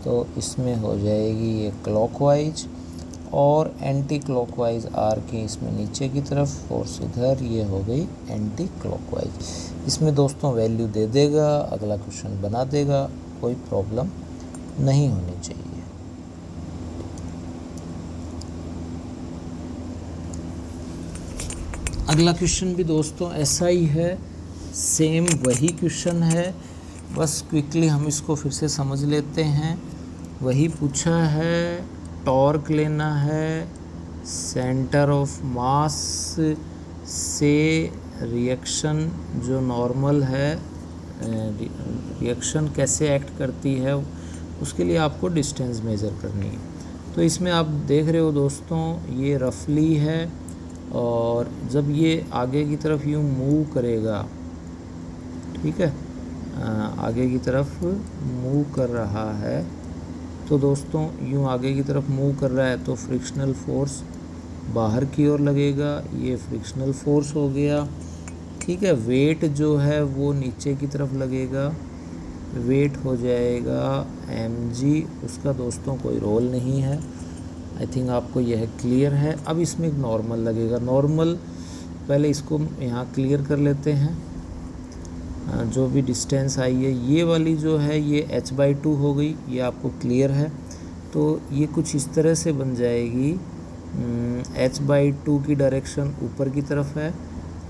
तो इसमें हो जाएगी ये क्लॉकवाइज, और एंटी क्लॉकवाइज आर की इसमें नीचे की तरफ, फोर्स इधर, ये हो गई एंटी क्लॉकवाइज। इसमें दोस्तों वैल्यू दे देगा, अगला क्वेश्चन बना देगा, कोई प्रॉब्लम नहीं होनी चाहिए। अगला क्वेश्चन भी दोस्तों ऐसा ही है, सेम वही क्वेश्चन है, बस क्विकली हम इसको फिर से समझ लेते हैं। वही पूछा है, टॉर्क लेना है, सेंटर ऑफ मास से रिएक्शन जो नॉर्मल है, रिएक्शन कैसे एक्ट करती है उसके लिए आपको डिस्टेंस मेज़र करनी है। तो इसमें आप देख रहे हो दोस्तों, ये रफली है, और जब ये आगे की तरफ यूँ मूव करेगा, ठीक है, आगे की तरफ मूव कर रहा है, तो दोस्तों यूँ आगे की तरफ मूव कर रहा है तो फ्रिक्शनल फोर्स बाहर की ओर लगेगा, ये फ्रिक्शनल फोर्स हो गया, ठीक है। वेट जो है वो नीचे की तरफ लगेगा, वेट हो जाएगा mg, उसका दोस्तों कोई रोल नहीं है। आई थिंक आपको यह क्लियर है। अब इसमें एक नॉर्मल लगेगा, नॉर्मल पहले इसको यहाँ क्लियर कर लेते हैं। जो भी डिस्टेंस आई है, ये वाली जो है ये h/2 हो गई, ये आपको क्लियर है। तो ये कुछ इस तरह से बन जाएगी, h/2 की डायरेक्शन ऊपर की तरफ है,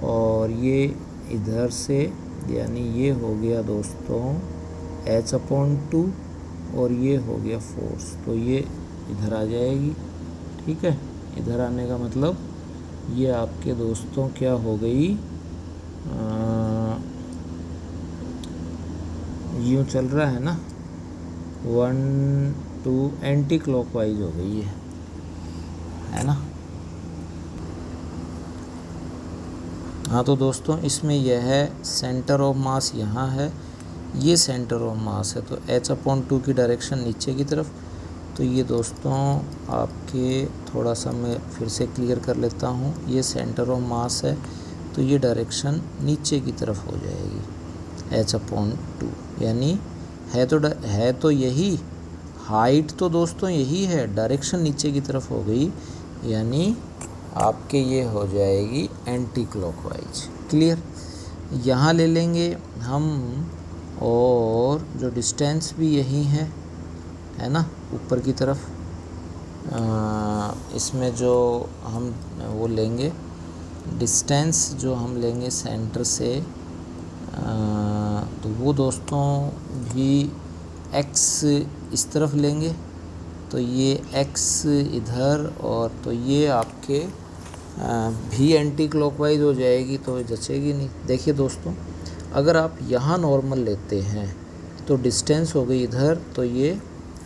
और ये इधर से, यानी ये हो गया दोस्तों h/2, और ये हो गया फोर्स, तो ये इधर आ जाएगी, ठीक है। इधर आने का मतलब ये आपके दोस्तों क्या हो गई, यूँ चल रहा है ना, 1 2 एंटी क्लॉकवाइज हो गई है ना। हाँ, तो दोस्तों इसमें यह है सेंटर ऑफ मास यहाँ है, ये सेंटर ऑफ मास है, तो h/2 की डायरेक्शन नीचे की तरफ। तो ये दोस्तों आपके, थोड़ा सा मैं फिर से क्लियर कर लेता हूँ, ये सेंटर ऑफ मास है, तो ये डायरेक्शन नीचे की तरफ हो जाएगी h/2, यानी है तो यही, हाइट तो दोस्तों यही है, डायरेक्शन नीचे की तरफ हो गई, यानी आपके ये हो जाएगी एंटी क्लॉकवाइज। क्लियर। यहाँ ले लेंगे हम, और जो डिस्टेंस भी यही है ना, ऊपर की तरफ। इसमें जो हम वो लेंगे, डिस्टेंस जो हम लेंगे सेंटर से, तो वो दोस्तों भी x इस तरफ लेंगे, तो ये x इधर, और तो ये आपके भी एंटी क्लॉकवाइज हो जाएगी, तो जचेगी नहीं। देखिए दोस्तों, अगर आप यहाँ नॉर्मल लेते हैं तो डिस्टेंस हो गई इधर, तो ये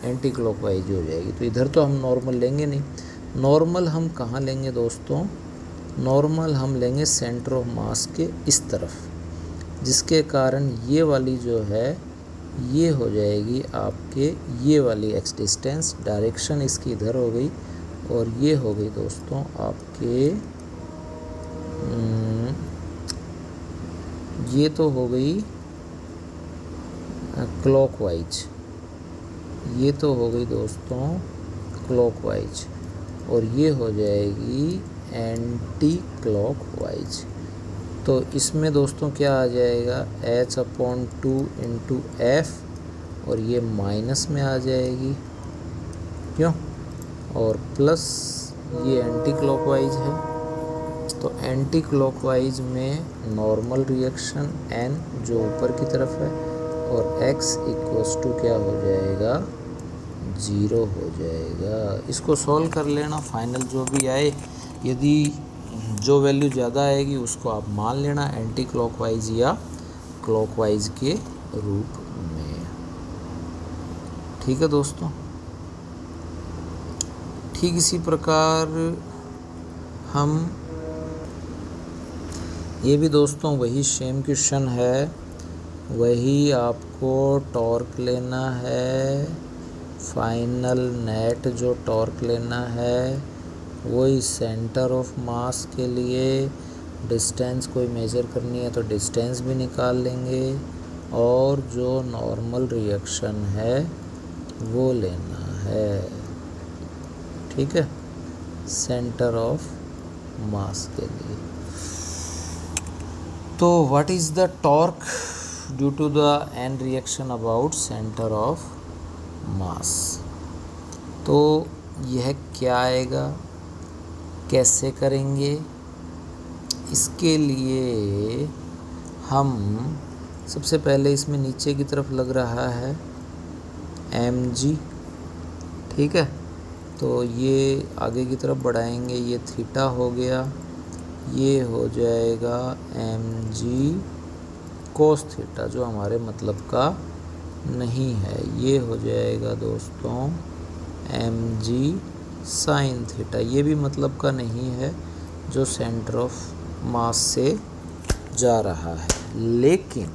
एंटी क्लॉकवाइज हो जाएगी, तो इधर तो हम नॉर्मल लेंगे नहीं। नॉर्मल हम कहाँ लेंगे दोस्तों, नॉर्मल हम लेंगे सेंटर ऑफ मास के इस तरफ, जिसके कारण ये वाली जो है ये हो जाएगी आपके, ये वाली एक्स डिस्टेंस, डायरेक्शन इसकी इधर हो गई, और ये हो गई दोस्तों आपके, ये तो हो गई क्लॉकवाइज, ये तो हो गई दोस्तों क्लॉकवाइज, और ये हो जाएगी एंटी क्लॉकवाइज। तो इसमें दोस्तों क्या आ जाएगा, h/2 इंटू f, और ये माइनस में आ जाएगी, क्यों, और प्लस ये एंटी क्लॉकवाइज है, तो एंटी क्लॉकवाइज में नॉर्मल रिएक्शन n जो ऊपर की तरफ है, और x इक्वल्स टू क्या हो जाएगा, 0 हो जाएगा। इसको सॉल्व कर लेना, फाइनल जो भी आए, यदि जो वैल्यू ज़्यादा आएगी उसको आप मान लेना एंटी क्लॉकवाइज या क्लॉकवाइज के रूप में। ठीक है दोस्तों। ठीक इसी प्रकार हम, ये भी दोस्तों वही सेम क्वेश्चन है, वही आपको टॉर्क लेना है, फाइनल नेट जो टॉर्क लेना है, वही सेंटर ऑफ मास के लिए डिस्टेंस कोई मेज़र करनी है तो डिस्टेंस भी निकाल लेंगे, और जो नॉर्मल रिएक्शन है वो लेना है। ठीक है। सेंटर ऑफ मास के लिए। तो what is the torque due to the end reaction about centre of mass. तो यह क्या आएगा, कैसे करेंगे, इसके लिए हम सबसे पहले इसमें नीचे की तरफ लग रहा है mg, ठीक है। तो ये आगे की तरफ बढ़ाएंगे, ये थीटा हो गया, ये हो जाएगा mg कोस थीटा जो हमारे मतलब का नहीं है, ये हो जाएगा दोस्तों mg साइन थीटा, ये भी मतलब का नहीं है जो सेंटर ऑफ मास से जा रहा है, लेकिन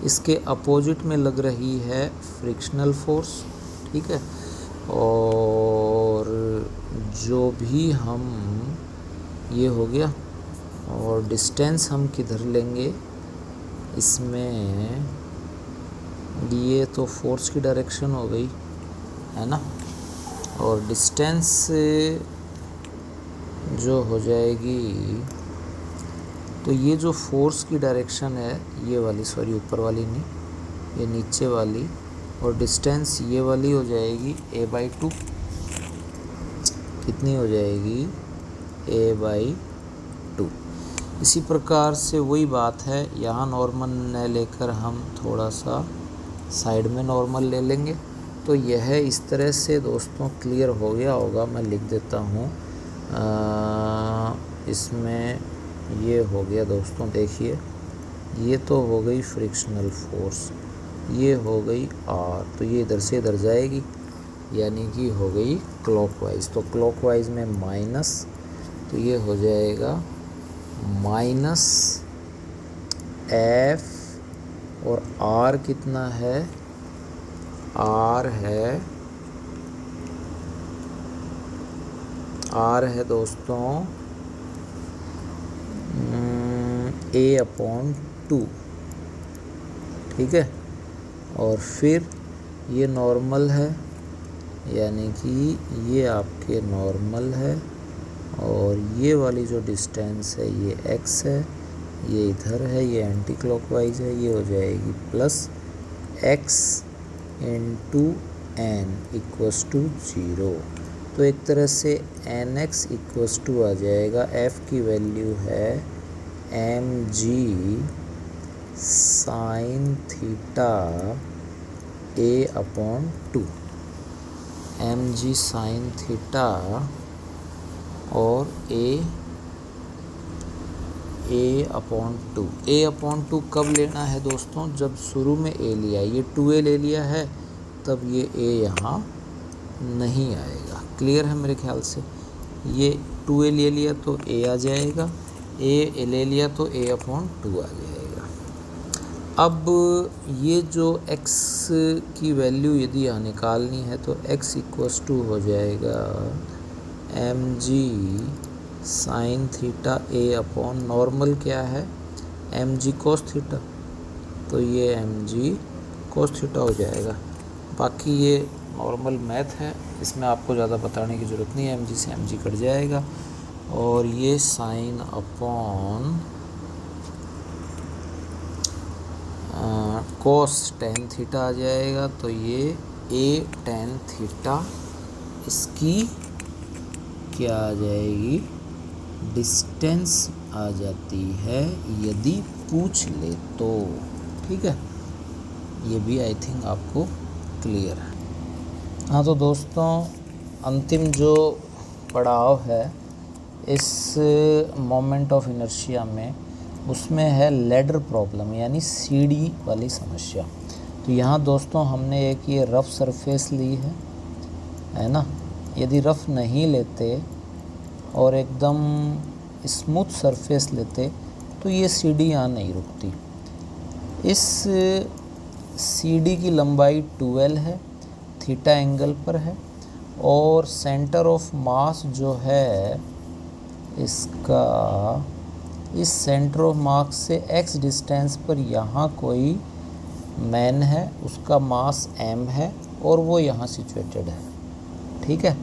इसके अपोजिट में लग रही है फ्रिक्शनल फोर्स, ठीक है। और जो भी हम, ये हो गया, और डिस्टेंस हम किधर लेंगे इसमें, ये तो फोर्स की डायरेक्शन हो गई है ना, और डिस्टेंस जो हो जाएगी, तो ये जो फोर्स की डायरेक्शन है ये वाली, सॉरी ऊपर वाली नहीं, ये नीचे वाली, और डिस्टेंस ये वाली हो जाएगी a/2, कितनी हो जाएगी a/2। इसी प्रकार से वही बात है, यहाँ नॉर्मल न लेकर हम थोड़ा सा साइड में नॉर्मल ले लेंगे। तो यह इस तरह से दोस्तों क्लियर हो गया होगा, मैं लिख देता हूँ इसमें, ये हो गया दोस्तों, देखिए ये तो हो गई फ्रिक्शनल फोर्स, ये हो गई r, तो ये इधर से इधर जाएगी, यानी कि हो गई क्लॉकवाइज। तो क्लॉकवाइज में माइनस, तो ये हो जाएगा माइनस f, और r कितना है, r है दोस्तों a/2, ठीक है। और फिर ये नॉर्मल है, यानी कि ये आपके नॉर्मल है, और ये वाली जो डिस्टेंस है ये x है, ये इधर है, ये एंटी क्लॉकवाइज है, ये हो जाएगी plus x into n equals to 0। तो एक तरह से nx इक्वस टू आ जाएगा, f की वैल्यू है mg sine theta a/2, mg sine theta, और a/2 कब लेना है दोस्तों, जब शुरू में a लिया, ये 2a ले लिया है, तब ये a यहाँ नहीं आएगा। क्लियर है मेरे ख्याल से, ये 2a ले लिया तो a आ जाएगा, a ले लिया तो a/2 आ जाएगा। अब ये जो x की वैल्यू यदि यहाँ निकालनी है तो x इक्वस टू हो जाएगा mg sine theta a/ normal क्या है mg कोस थीटा, तो ये mg कोस थीटा हो जाएगा। बाकी ये नॉर्मल मैथ है, इसमें आपको ज़्यादा बताने की ज़रूरत नहीं है, mg से mg कट जाएगा, और ये sine upon cos tan theta आ जाएगा, तो ये a टेन थीटा, इसकी क्या आ जाएगी, डिस्टेंस आ जाती है यदि पूछ ले तो, ठीक है। ये भी आई थिंक आपको क्लियर है। हाँ तो दोस्तों, अंतिम जो पड़ाव है इस मोमेंट ऑफ इनर्शिया में, उसमें है लैडर प्रॉब्लम, यानी सीढ़ी वाली समस्या। तो यहाँ दोस्तों हमने एक ये रफ़ सरफेस ली है ना। यदि रफ़ नहीं लेते और एकदम स्मूथ सरफेस लेते तो ये सीढ़ी यहाँ नहीं रुकती। इस सीढ़ी की लंबाई 12 है, थीटा एंगल पर है, और सेंटर ऑफ मास जो है इसका, इस सेंटर ऑफ मास से x डिस्टेंस पर यहाँ कोई मैन है, उसका मास m है, और वो यहाँ सिचुएटेड है, ठीक है।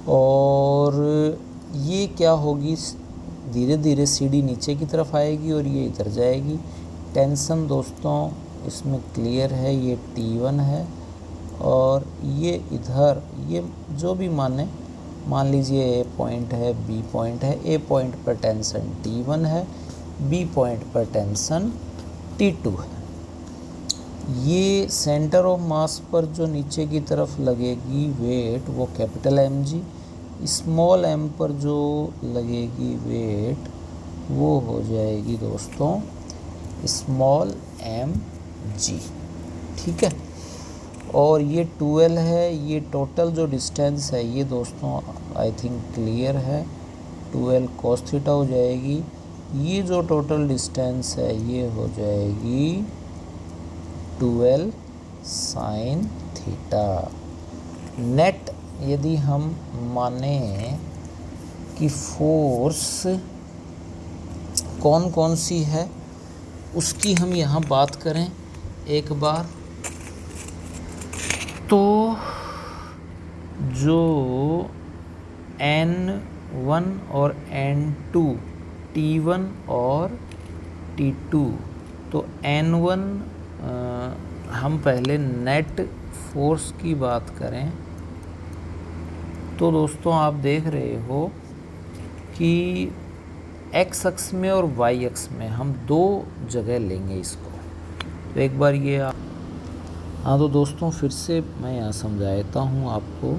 और ये क्या होगी, धीरे धीरे सीढ़ी नीचे की तरफ आएगी और ये इधर जाएगी। टेंशन दोस्तों इसमें क्लियर है, ये T1 है और ये इधर, ये जो भी मान लीजिए ए पॉइंट है, बी पॉइंट है। ए पॉइंट पर टेंशन T1 है, बी पॉइंट पर टेंशन T2 है। ये सेंटर ऑफ मास पर जो नीचे की तरफ लगेगी वेट वो कैपिटल mg, स्मॉल m पर जो लगेगी वेट वो हो जाएगी दोस्तों स्मॉल mg। ठीक है, और ये 2l है। ये टोटल जो डिस्टेंस है ये दोस्तों आई थिंक क्लियर है, 2l cos थीटा हो जाएगी। ये जो टोटल डिस्टेंस है ये हो जाएगी 2l sin थीटा। नेट यदि हम माने कि फोर्स कौन कौन सी है उसकी हम यहाँ बात करें एक बार, तो जो N1 और N2, T1 और T2, तो N1 हम पहले नेट फोर्स की बात करें तो दोस्तों आप देख रहे हो कि एक्स अक्ष में और वाई अक्ष में हम दो जगह लेंगे इसको। तो एक बार ये हाँ, तो दोस्तों फिर से मैं यहाँ समझाता हूँ आपको।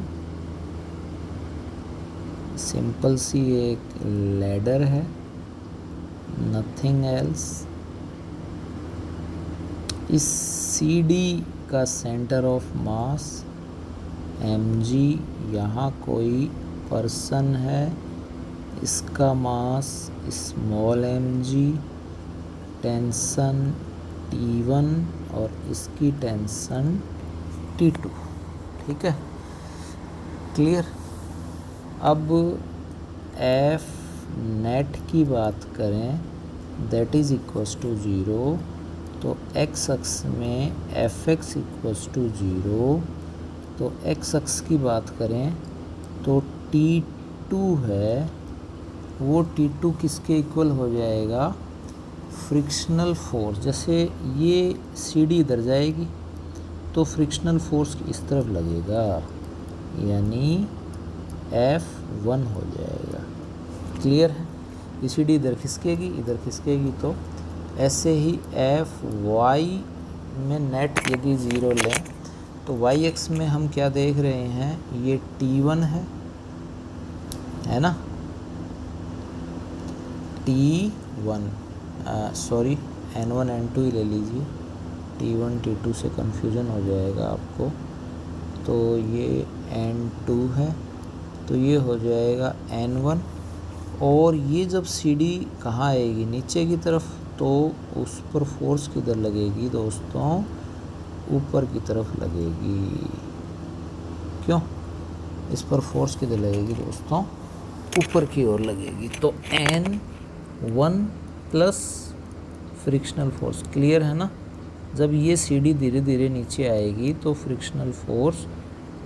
सिंपल सी एक लैडर है, नथिंग एल्स। इस CD का सेंटर ऑफ मास mg, यहाँ कोई पर्सन है, इसका mass small mg, tension T1 और इसकी टेंशन T2। ठीक है, क्लियर। अब F नेट की बात करें दैट इज़ इक्वल्स टू 0, तो x अक्ष में Fx इक्वल्स टू 0, तो x अक्ष की बात करें तो T2 है, वो T2 किसके इक्वल हो जाएगा, फ्रिक्शनल फोर्स। जैसे ये CD इधर जाएगी तो फ्रिक्शनल फोर्स इस तरफ लगेगा, यानी F1 हो जाएगा। क्लियर है, ये CD इधर खिसकेगी, तो ऐसे ही Fy में नेट यदि 0 लें तो y एक्स में हम क्या देख रहे हैं, ये T1 है ना, T1 सॉरी N1 N2 ही ले लीजिए, T1 T2 से कन्फ्यूज़न हो जाएगा आपको। तो ये N2 है, तो ये हो जाएगा N1, और ये जब CD कहाँ आएगी, नीचे की तरफ, तो उस पर फोर्स किधर लगेगी दोस्तों, ऊपर की तरफ लगेगी। क्यों, इस पर फोर्स किधर लगेगी दोस्तों, ऊपर की ओर लगेगी। तो N1 plus frictional force, clear है ना। जब ये CD धीरे धीरे नीचे आएगी तो फ्रिक्शनल फोर्स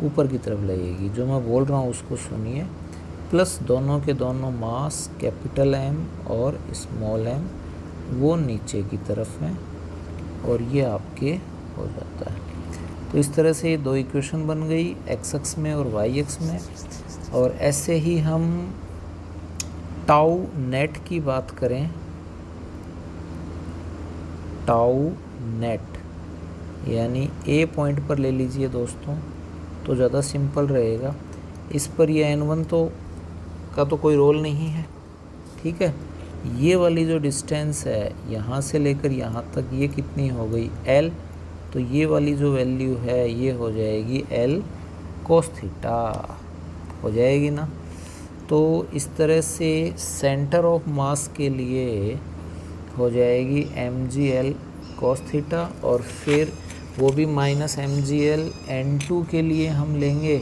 ऊपर की तरफ लगेगी। जो मैं बोल रहा हूँ उसको सुनिए, प्लस दोनों के दोनों मास कैपिटल M और स्मॉल m वो नीचे की तरफ हैं, और ये आपके हो जाता है। तो इस तरह से ये दो इक्वेशन बन गई, x अक्ष में और y अक्ष में। और ऐसे ही हम टाउ नेट की बात करें, टाउ नेट यानी A पॉइंट पर ले लीजिए दोस्तों, तो ज़्यादा सिंपल रहेगा। इस पर ये N1 का तो कोई रोल नहीं है, ठीक है। ये वाली जो डिस्टेंस है यहाँ से लेकर यहाँ तक, ये कितनी हो गई, L। तो ये वाली जो वैल्यू है ये हो जाएगी L cos थीटा, हो जाएगी ना। तो इस तरह से सेंटर ऑफ मास के लिए हो जाएगी mgl cos थीटा, और फिर वो भी माइनस mgl N2 के लिए हम लेंगे,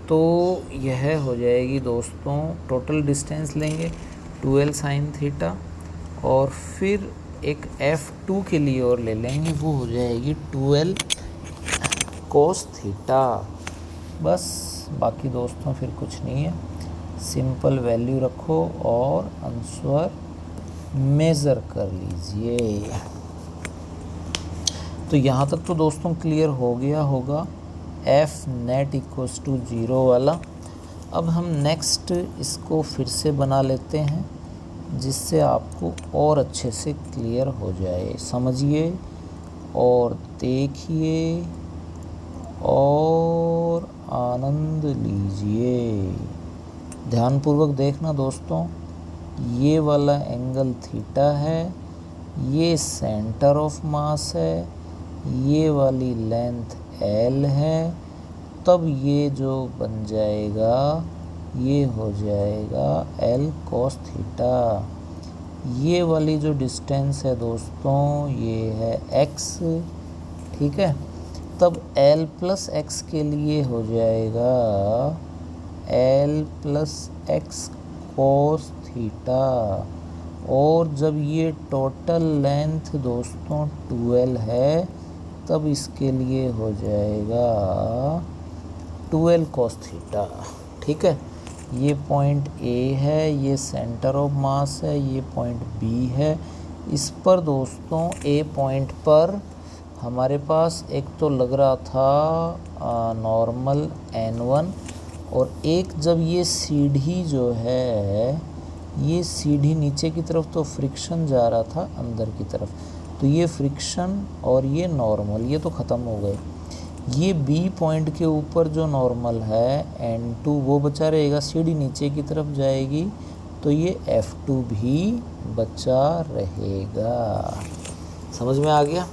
तो यह हो जाएगी दोस्तों, टोटल डिस्टेंस लेंगे 2l sin थीटा, और फिर एक F2 के लिए और ले लेंगे, वो हो जाएगी 2l cos थीटा। बस बाकी दोस्तों फिर कुछ नहीं है, सिंपल वैल्यू रखो और आंसर मेज़र कर लीजिए। तो यहाँ तक तो दोस्तों क्लियर हो गया होगा एफ नेट इक्वल्स टू 0 वाला। अब हम नेक्स्ट इसको फिर से बना लेते हैं जिससे आपको और अच्छे से क्लियर हो जाए। समझिए और देखिए और आनंद लीजिए। ध्यानपूर्वक देखना दोस्तों, ये वाला एंगल थीटा है, ये सेंटर ऑफ मास है, ये वाली लेंथ एल है, तब ये जो बन जाएगा ये हो जाएगा एल कॉस थीटा। ये वाली जो डिस्टेंस है दोस्तों ये है एक्स, ठीक है। तब एल प्लस एक्स के लिए हो जाएगा L plus x cos theta. और जब ये टोटल लेंथ दोस्तों 12 है तब इसके लिए हो जाएगा 12 कॉस थीटा, ठीक है। ये पॉइंट ए है, ये सेंटर ऑफ मास है, ये पॉइंट बी है। इस पर दोस्तों ए पॉइंट पर हमारे पास एक तो लग रहा था नॉर्मल n1, और एक जब ये सीढ़ी जो है ये सीढ़ी नीचे की तरफ तो फ्रिक्शन जा रहा था अंदर की तरफ, तो ये फ्रिक्शन और ये नॉर्मल ये तो ख़त्म हो गए। ये बी पॉइंट के ऊपर जो नॉर्मल है n2 वो बचा रहेगा, सीढ़ी नीचे की तरफ जाएगी तो ये f2 भी बचा रहेगा। समझ में आ गया।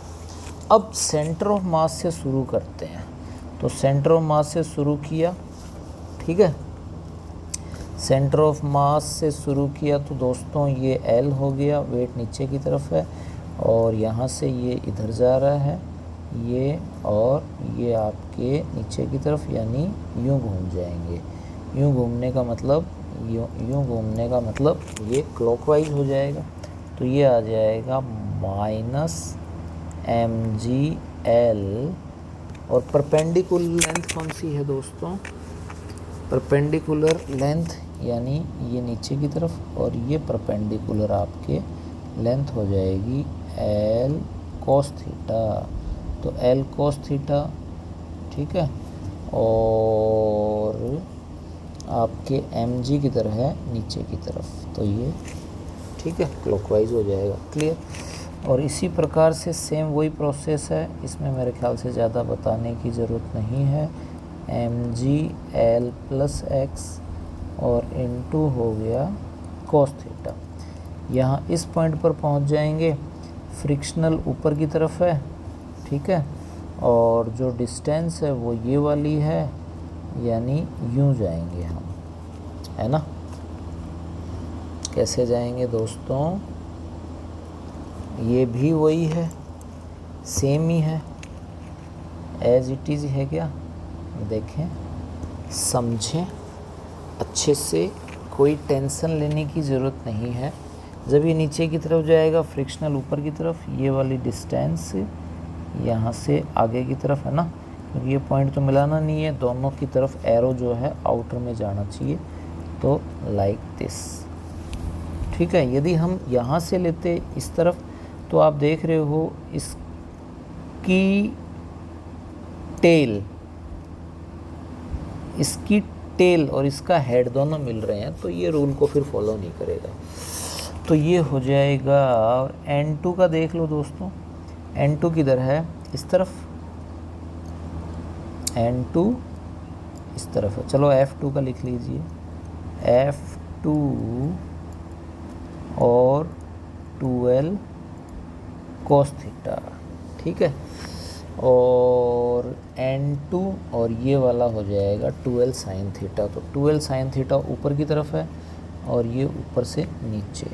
अब सेंटर ऑफ मास से शुरू करते हैं। तो सेंटर ऑफ मास से शुरू किया, ठीक है। सेंटर ऑफ मास से शुरू किया तो दोस्तों ये L हो गया, वेट नीचे की तरफ है और यहाँ से ये इधर जा रहा है ये, और ये आपके नीचे की तरफ यानी यूँ घूम जाएंगे। यूँ घूमने का मतलब यूँ घूमने का मतलब ये क्लॉकवाइज हो जाएगा, तो ये आ जाएगा -mgl। और परपेंडिकुलर लेंथ कौन सी है दोस्तों? परपेंडिकुलर लेंथ यानी ये नीचे की तरफ और ये परपेंडिकुलर आपके लेंथ हो जाएगी l cos थीटा। तो l cos थीटा, ठीक है, और आपके mg की तरह है नीचे की तरफ, तो ये ठीक है क्लॉकवाइज हो जाएगा। क्लियर। और इसी प्रकार से सेम वही प्रोसेस है, इसमें मेरे ख्याल से ज़्यादा बताने की ज़रूरत नहीं है। mg l प्लस एक्स और इनटू हो गया cos थीटा। यहाँ इस पॉइंट पर पहुँच जाएंगे, फ्रिक्शनल ऊपर की तरफ है, ठीक है, और जो डिस्टेंस है वो ये वाली है, यानी यूँ जाएंगे हम, है ना। कैसे जाएंगे दोस्तों? ये भी वही है, सेम ही है, एज इट इज़ है क्या। देखें, समझें अच्छे से, कोई टेंशन लेने की ज़रूरत नहीं है। जब ये नीचे की तरफ जाएगा फ्रिक्शनल ऊपर की तरफ, ये वाली डिस्टेंस यहाँ से आगे की तरफ है ना, क्योंकि ये पॉइंट तो मिलाना नहीं है, दोनों की तरफ एरो जो है आउटर में जाना चाहिए, तो लाइक दिस, ठीक है। यदि हम यहाँ से लेते इस तरफ तो आप देख रहे हो इसकी टेल और इसका हेड दोनों मिल रहे हैं, तो ये रूल को फिर फॉलो नहीं करेगा। तो ये हो जाएगा। और n2 का देख लो दोस्तों, n2 किधर है? इस तरफ, n2 इस तरफ है। चलो f2 का लिख लीजिए, f2 और 12 cos थीटा, ठीक है। और n2 और ये वाला हो जाएगा 12 sin थीटा। तो 12 sin थीटा ऊपर की तरफ है और ये ऊपर से नीचे,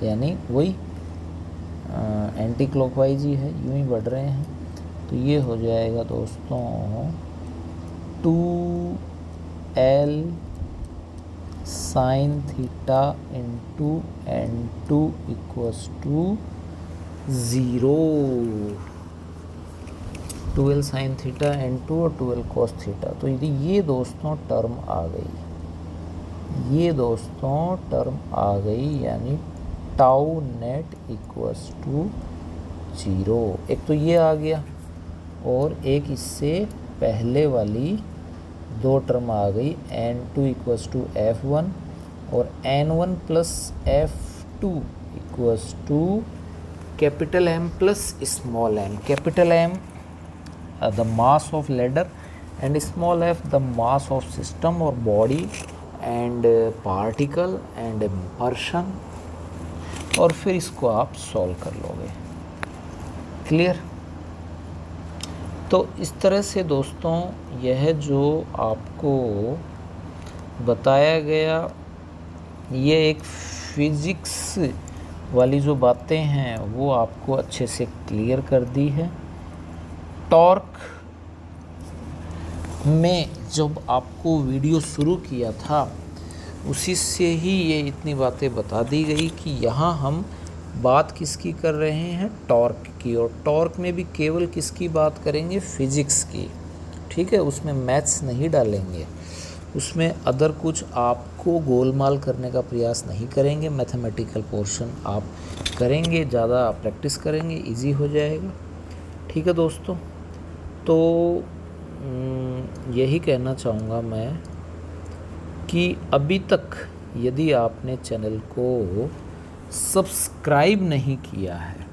यानी वही एंटी क्लॉकवाइज ही है, यूँ ही बढ़ रहे हैं। तो ये हो जाएगा दोस्तों 2l sin theta into n2 equals to 0। 12 sine theta n2 और 12 कॉस थीटा। तो ये दोस्तों टर्म आ गई, ये दोस्तों टर्म आ गई, यानी टाउ नेट इक्वल्स टू 0। एक तो ये आ गया और एक इससे पहले वाली दो टर्म आ गई, n2 इक्वल्स टू f1 और n1 plus f2 equals to capital M plus small m। Capital M the mass of ladder and small f the mass of system और body and particle and person, और फिर इसको आप solve कर लोगे। Clear? तो इस तरह से दोस्तों यह जो आपको बताया गया, ये एक फिज़िक्स वाली जो बातें हैं वो आपको अच्छे से क्लियर कर दी है। टॉर्क में जब आपको वीडियो शुरू किया था उसी से ही ये इतनी बातें बता दी गई कि यहाँ हम बात किसकी कर रहे हैं, टॉर्क की। और टॉर्क में भी केवल किसकी बात करेंगे, फिजिक्स की। ठीक है, उसमें मैथ्स नहीं डालेंगे, उसमें अदर कुछ आपको गोलमाल करने का प्रयास नहीं करेंगे। मैथमेटिकल पोर्शन आप करेंगे, ज़्यादा प्रैक्टिस करेंगे, इजी हो जाएगा। ठीक है दोस्तों, तो यही कहना चाहूँगा मैं कि अभी तक यदि आपने चैनल को सब्सक्राइब नहीं किया है,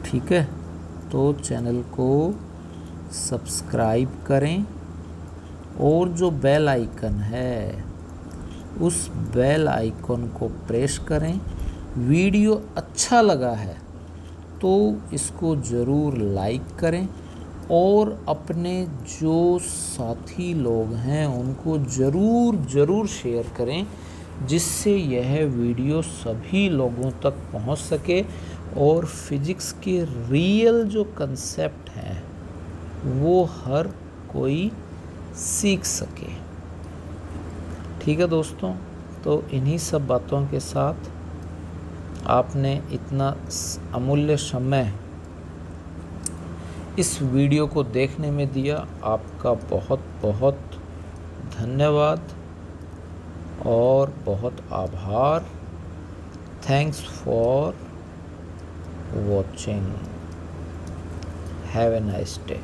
ठीक है, तो चैनल को सब्सक्राइब करें और जो बेल आइकन है उस बेल आइकन को प्रेस करें। वीडियो अच्छा लगा है तो इसको ज़रूर लाइक करें और अपने जो साथी लोग हैं उनको ज़रूर शेयर करें, जिससे यह वीडियो सभी लोगों तक पहुंच सके और फिज़िक्स के रियल जो कंसेप्ट हैं वो हर कोई सीख सके। ठीक है दोस्तों, तो इन्हीं सब बातों के साथ आपने इतना अमूल्य समय इस वीडियो को देखने में दिया, आपका बहुत बहुत धन्यवाद और बहुत आभार। Thanks for watching. Have a nice day.